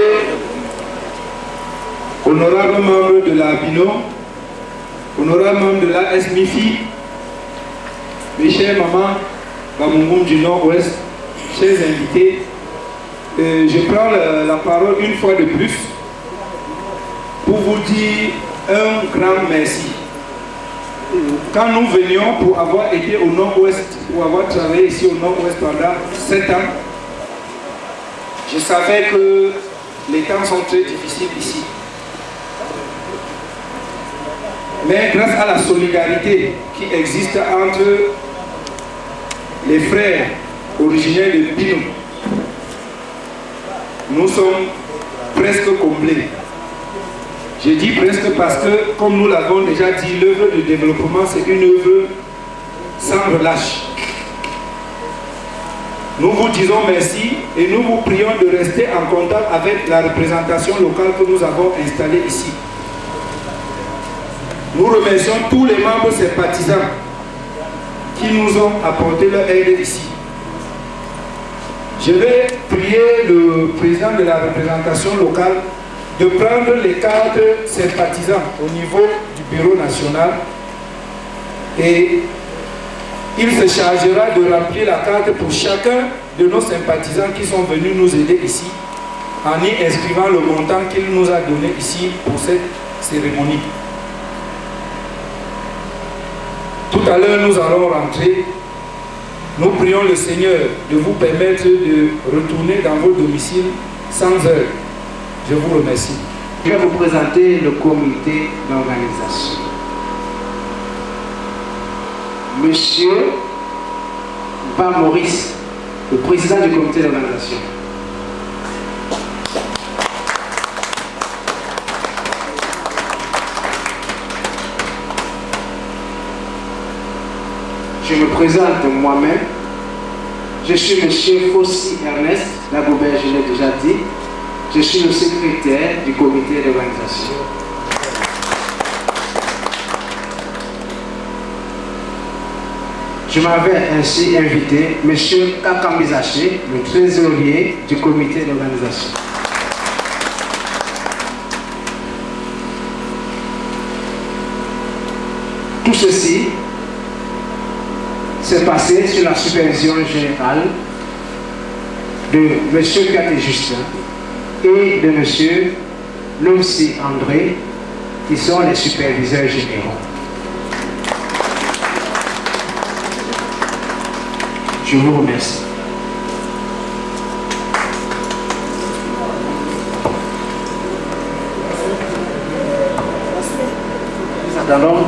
honorable membre de la BINO, honorable membre de la SMIFI, mes chers mamans, Bamungum du Nord-Ouest, chers invités, je prends la parole une fois de plus pour vous dire un grand merci. Quand nous venions pour avoir été au Nord-Ouest, pour avoir travaillé ici au Nord-Ouest pendant 7 ans, je savais que les temps sont très difficiles ici. Mais grâce à la solidarité qui existe entre les frères originaires de Bino, nous sommes presque comblés. Je dis presque parce que, comme nous l'avons déjà dit, l'œuvre de développement, c'est une œuvre sans relâche. Nous vous disons merci et nous vous prions de rester en contact avec la représentation locale que nous avons installée ici. Nous remercions tous les membres sympathisants qui nous ont apporté leur aide ici. Je vais prier le président de la représentation locale de prendre les cartes sympathisants au niveau du bureau national et il se chargera de remplir la carte pour chacun de nos sympathisants qui sont venus nous aider ici en y inscrivant le montant qu'il nous a donné ici pour cette cérémonie. Tout à l'heure, nous allons rentrer. Nous prions le Seigneur de vous permettre de retourner dans vos domiciles sans heure. Je vous remercie. Je vais vous présenter le comité d'organisation. Monsieur Van Maurice, le président du comité d'organisation. Je me présente moi-même. Je suis monsieur Fossi Ernest, Dagobert, je l'ai déjà dit. Je suis le secrétaire du comité d'organisation. Je m'avais ainsi invité M. Kakambizaché, le trésorier du comité d'organisation. Tout ceci s'est passé sous la supervision générale de M. Katé Justin et de M. Lumsi André, qui sont les superviseurs généraux. Je vous remercie. Nous attendons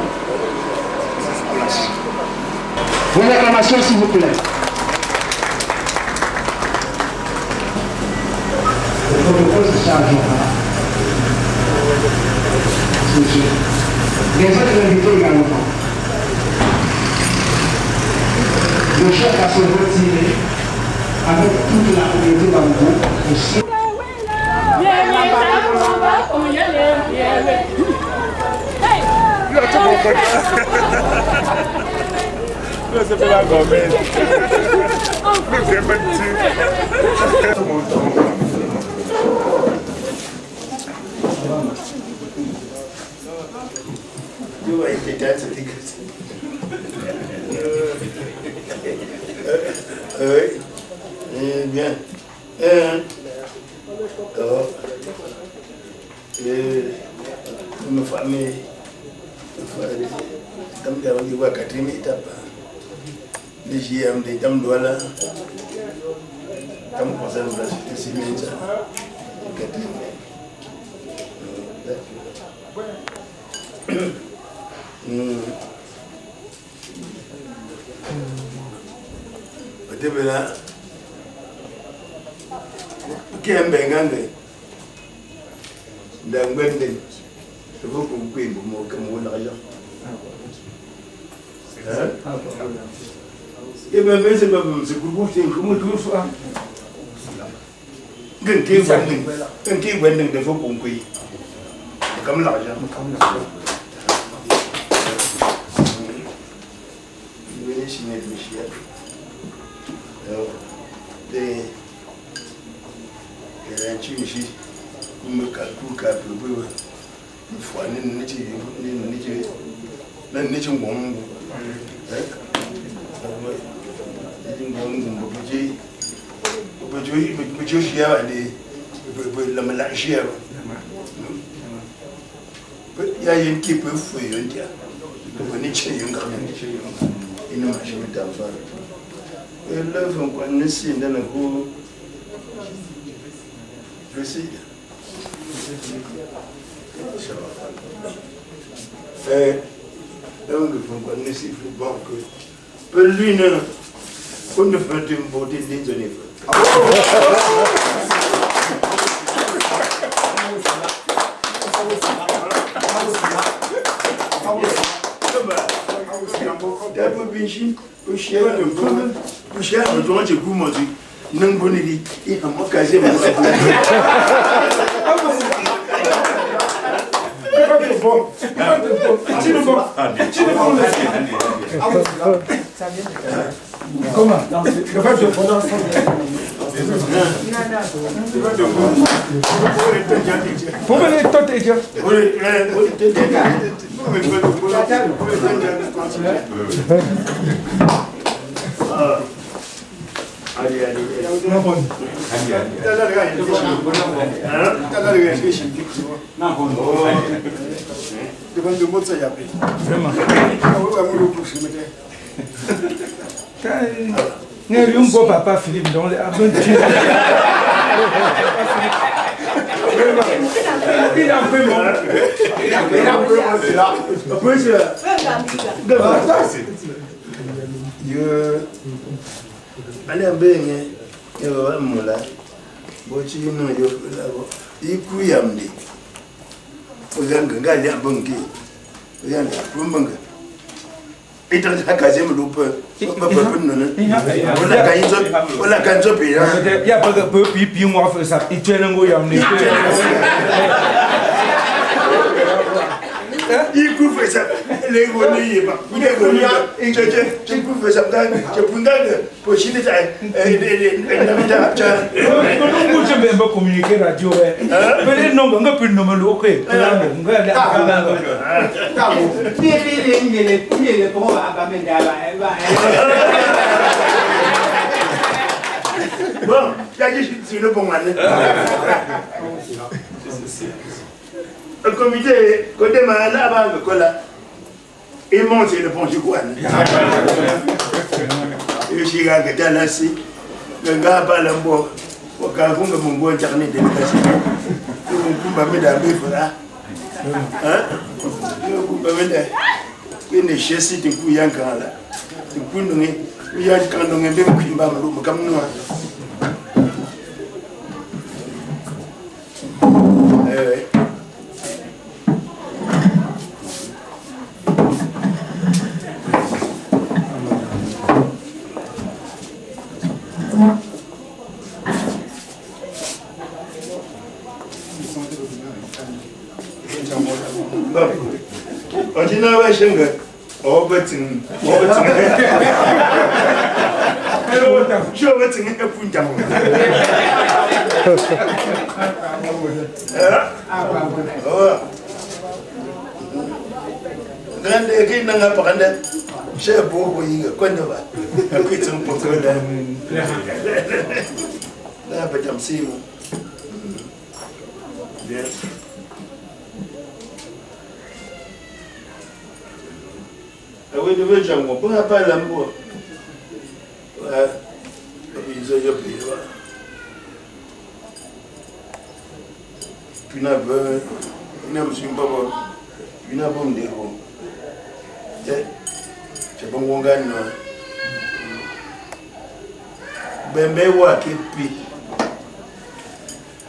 vos acclamations, s'il vous plaît. Le protocole se chargera. Les autres invités également. Le chef va se retirer avec toute la communauté Bambo aussi. C'est la gommette. Une famille, comme on dit, quatrième étape. Les JM des dames douala, comme concerne la société civile, peut-être là, qui est un bengandé, d'un bengandé. Il faut qu'on paye pour mon argent. Et bien, c'est pas bon, c'est pour vous, c'est comme tout ça. Quand tu es vending, il faut qu'on paye. Comme l'argent. Venez signer le chien. Il y a un truc ici, il me calcule. Il faut aller nous dire, donc, il faut qu'on essaie de voir que lui, on ne fait une beauté désolée. Comment? Le fait de prononcer. Faut me les tenter, Dieu. Allez, allez. Un beau papa Philippe dans les il a un peu allez à Bénin, il va à Moula. Bochi no yo labo. Iku yamdi. Oyanga ngali abongi. Oyanga kumbanga. Ita hakaze mulupa. Papa punno. Ola kanzo pe ya. Ya pas peu puis moi fait ça. Il tient ngo yamdi. Il couvre ça. Les goni pas. Il est goni. Je couvre ça. Je pundaga. Pour chiner ça. Nous je vais communiquer radio. Mais non, on n'a plus de numéro. OK. Bon, il y a dit le bon année. Le comité, côté là-bas, il monte le pont du coin. Je suis là, je suis là, le gars pas le bois. Au cas où mon bois internet est passé. Je vais me mettre à l'œuvre là. Je vais me mettre une chaise de couillant là. Du coup, nous y a quand on est bien comme nous. Grande qui n'a pas grande, j'ai beau oui, quand on va, après son poteau là. Là, peut-être c'est moi. Bien. Ah oui, de veux dire, on peut pas l'amour. Ouais. Ils ont eu plus. Puis n'a pas, il n'a pas bon. Puis n'a pas de bon. C'est bon qu'on gagne. Ben ben wa kepi.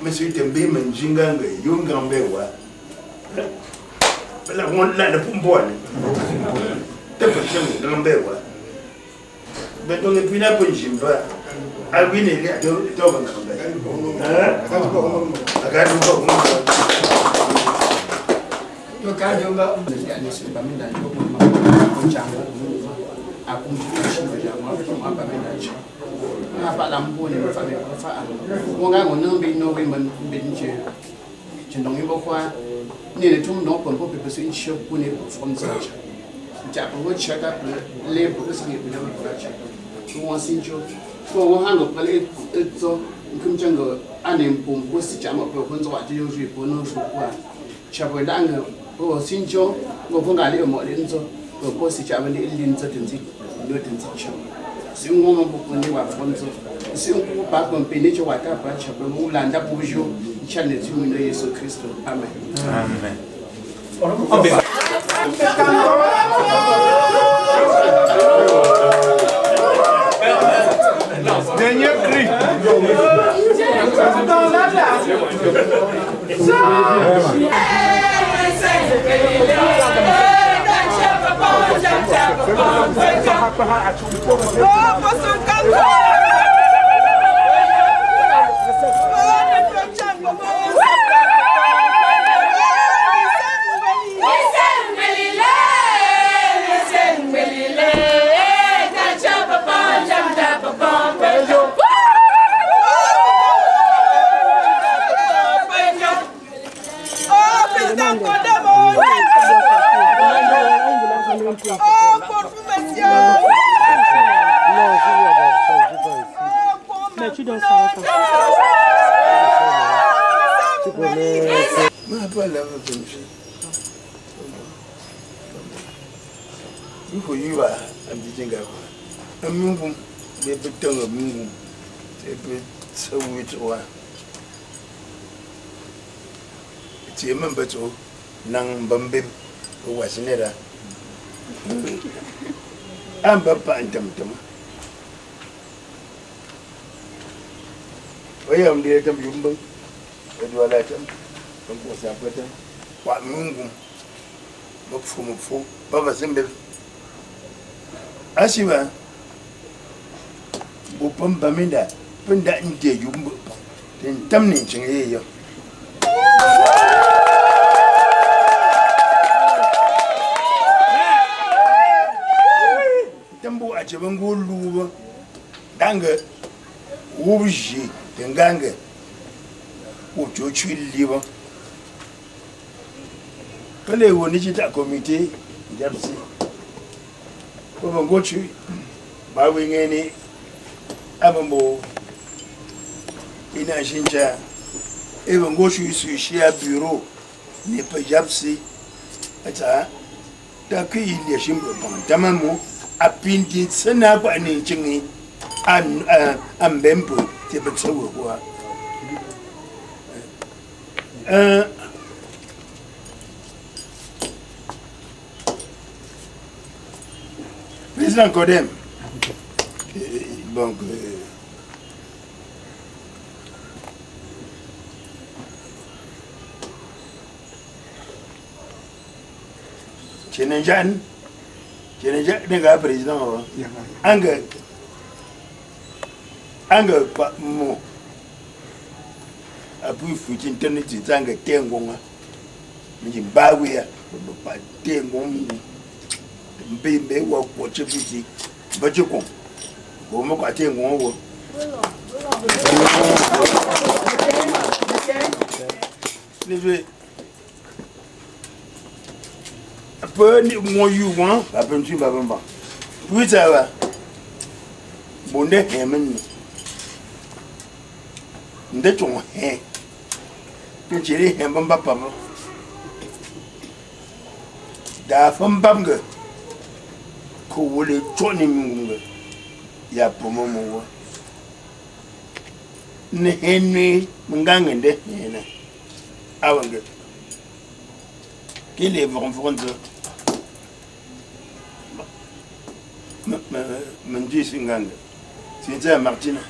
Monsieur Tembe Manjinga, Yungambe wa. La one la de Pumbon. Temperature Gambewa. But on the Pina Punjimba, I'll win it at Dover. I got to go. You can't do that. Apa lampu ni berfaham berfaham. Orang orang bin no bin je. Cenderung ibu kuat. Ni le cuma nak pun perlu bersuara pun ni from saja. Jadi perlu cakap le perlu sangat benar benar cakap. Semua sinjo. Orang hang perlu itu kemudian ke anem pun pasti cakap perlu buat dia juga pun suka. Cakap dah ke perlu sinjo. Orang kali orang itu perlu pasti cakap ni ilin tertentu, dua tertentu. Si on m'a beaucoup de fois France, si on peut pas comprendre, tu vas pas faire chapeau, l'anda bonjour, Tchane tu me Jésus Christ. Amen. Amen. Dernier cri. For you are, I'm teaching a moon, a bit tongue of moon, a bit so which one. It's a member to Nang Bambim, who was never. I'm Papa and Tum. I am the Atom Yumbo, and you are like them, from course I put them. What moon? Look for me for Papa Simba. Asiwa, Bupam Baminda, Punda India Yumbo, then Tamning Ching. Tambu Achabango Luba, Danga, Wuji, Tenganga, Uchochi liver. Pele Wonijita committee, Japsi. When go to bowing any Abambo in a Shinja, even go to share bureau, Nipa Japsi, at a Taki in the Shimbo, Tamamu, a pinted Senapa and Chingy, and Bempo, Tibetsawa. Président Kodem, donc Chenenjan n'est président. Ange pas mo. Après foutu internet, c'est ange tengonga. Mais bawia, pas tengonga. Mbembe wa kwache fiti bajiko go mo kwate ngongo leve peu ni mo yu wan apentu babamba puita wa bonde hemen nde chong he ke chiri he bamba pam da fam bam ge ko wole choni mungu ya pomo mo ne henni mungange nde hena awange kile vont من جيس إنغاند سينزا مارتينا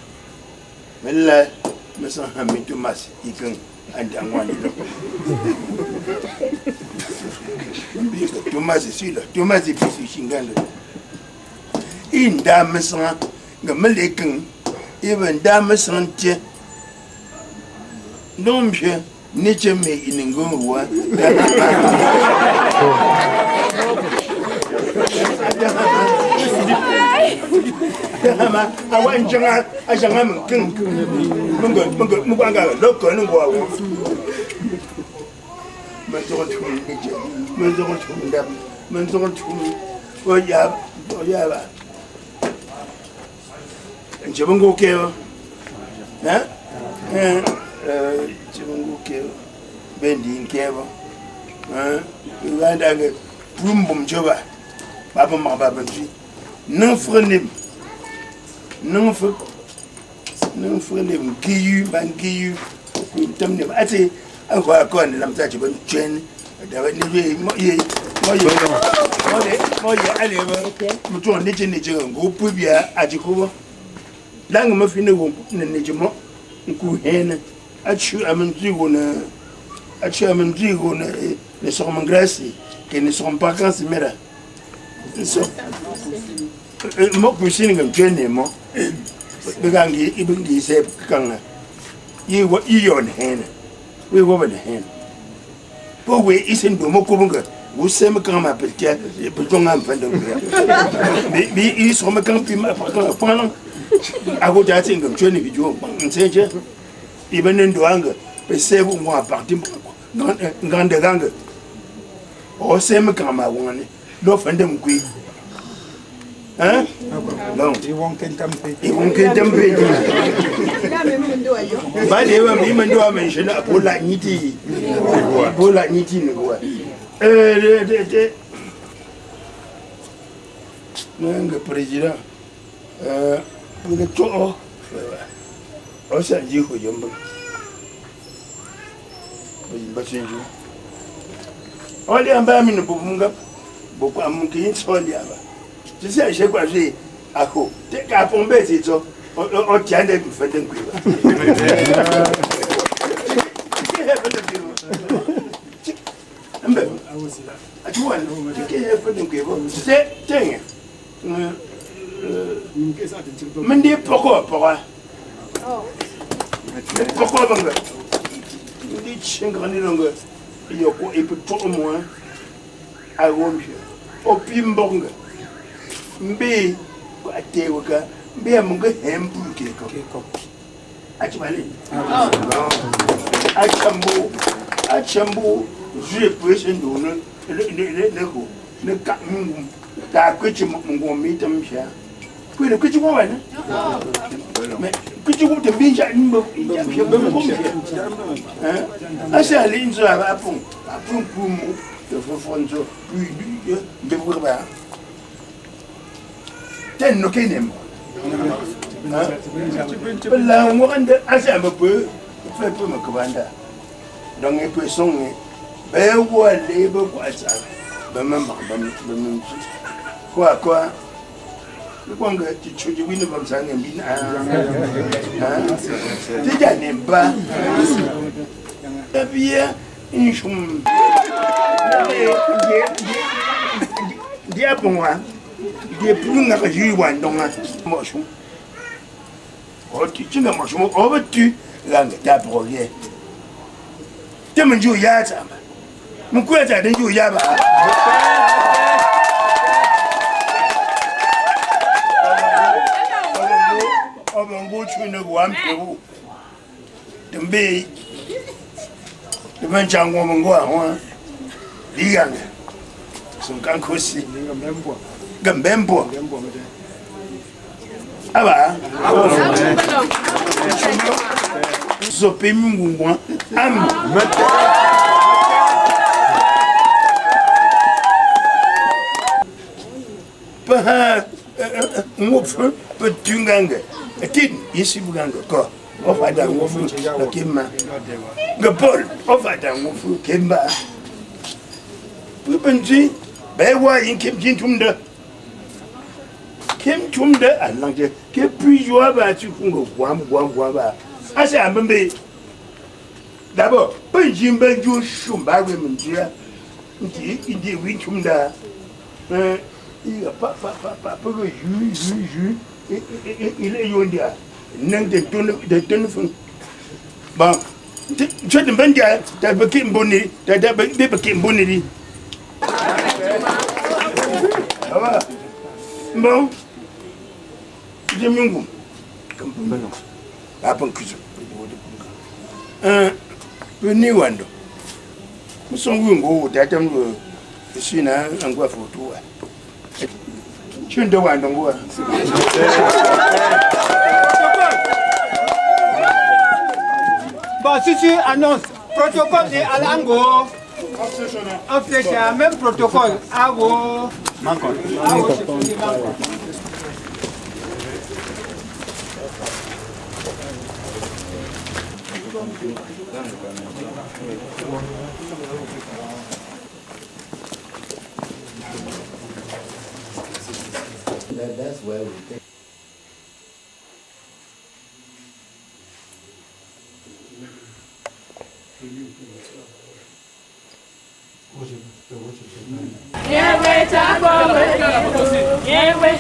ولا مثلا همي توماس يكن عند أنواني توماس سيلا توماس بيسي شينغاند إن دا مثلا غمليكن إبن دا مثلا تي نومشي نيتشي مي إنغون هو awan janga ajanga mungkin mungkin loko nunggu awu menzogon chun nije menzogon chun dap menzogon chun oya ba jebongo keo jebongo keo bendi keo nganda ge plumbum joba baba ma baba ji non frenem non frenem giyu ban giyu tamne ati akwa kon lam ta ci ban chen da wani ye mo ye ale ba mutu ne je ne je go pubia ajiko lang ma fini wo ne je mo ku hena achu amanzi wona achu amanzi wona ne sont en Grèce qui ne sont pas quand c'est mera so mo kusini ngam jene mo begangi ibingi se kanga yi wo iyon hena we wo ba hena po we isen do mo kubunga wo se me kama peltia pe tonga mfanda bi is so me kan pi ma pa ago jati ngam jene video nseje ibenen do anga pe se wo mo parti ngande ganga o se me kama woni do fanda mkui hein non ils vont qu'entamper ba de wa mi mando men shina bola nyiti ne kwa nanga president le to o sa ji ko yomba ba senju oli amba mi no bumunga boku amunki soli aba tu sais je quoi j'ai ako te ka pombe tito o tiande ku fete nkwiba mbe awosila atuwa ke fete nkwiba te tenga mende poko banga ndi chingani longa yoko ipu to mo a wombia o pimbonga mbe atewaka mbe amunga hembu keko achimali achambu je pwese ndono leko ne ka mungu ta kwechi mungu mitamsha kwele kwechi kwa wana me kwechi kwa tembinja nimbo ya mbombe asa linzo apun kumu de fonzo de burba ten no kenem la mwanda asa mbe fe pe makabanda donc il peut sonner ben ouais les beaux quoi ça ben même quoi le quoi que tu choisis oui ne va ça ne bien tu t'as n'aime pas et puis une chose dia pour moi dia plus n'a pas joué one donc moi je oh tu n'as pas joué oh tu là t'as progrès这么就压着嘛，我们国家人就压吧。我们过去那个顽皮户，准备，你们讲我们话话，一样的，是刚可惜，根本不，啊吧？ Zopé Mungouan. Am. Pas un peu tunganga. Tin, ici Buganga, quoi. Off à Dangofu, le Kimma. Le Paul, off à Dangofu, Kimba. Pubenji, Bewa in Kim Jintumda. Kim Tumda, and Lange, Kim Pujoaba, Chukungo, Guam. I say, I'm a d'abord, Benjim Benjo Shumba women, dear. Indeed, we Tumda. Il a pas il est yondia nang de tonne bon tu te bendia ta bekim boni ta bekim boni ça va bon je m'engou comme bon la pan kuzo ni wando musongu ngo data ngo sina angwa foto tu ne vois pas. Bon, si tu annonces protocole de Alango, on fait le même protocole. Ago. That's where we take. Yeah, wait,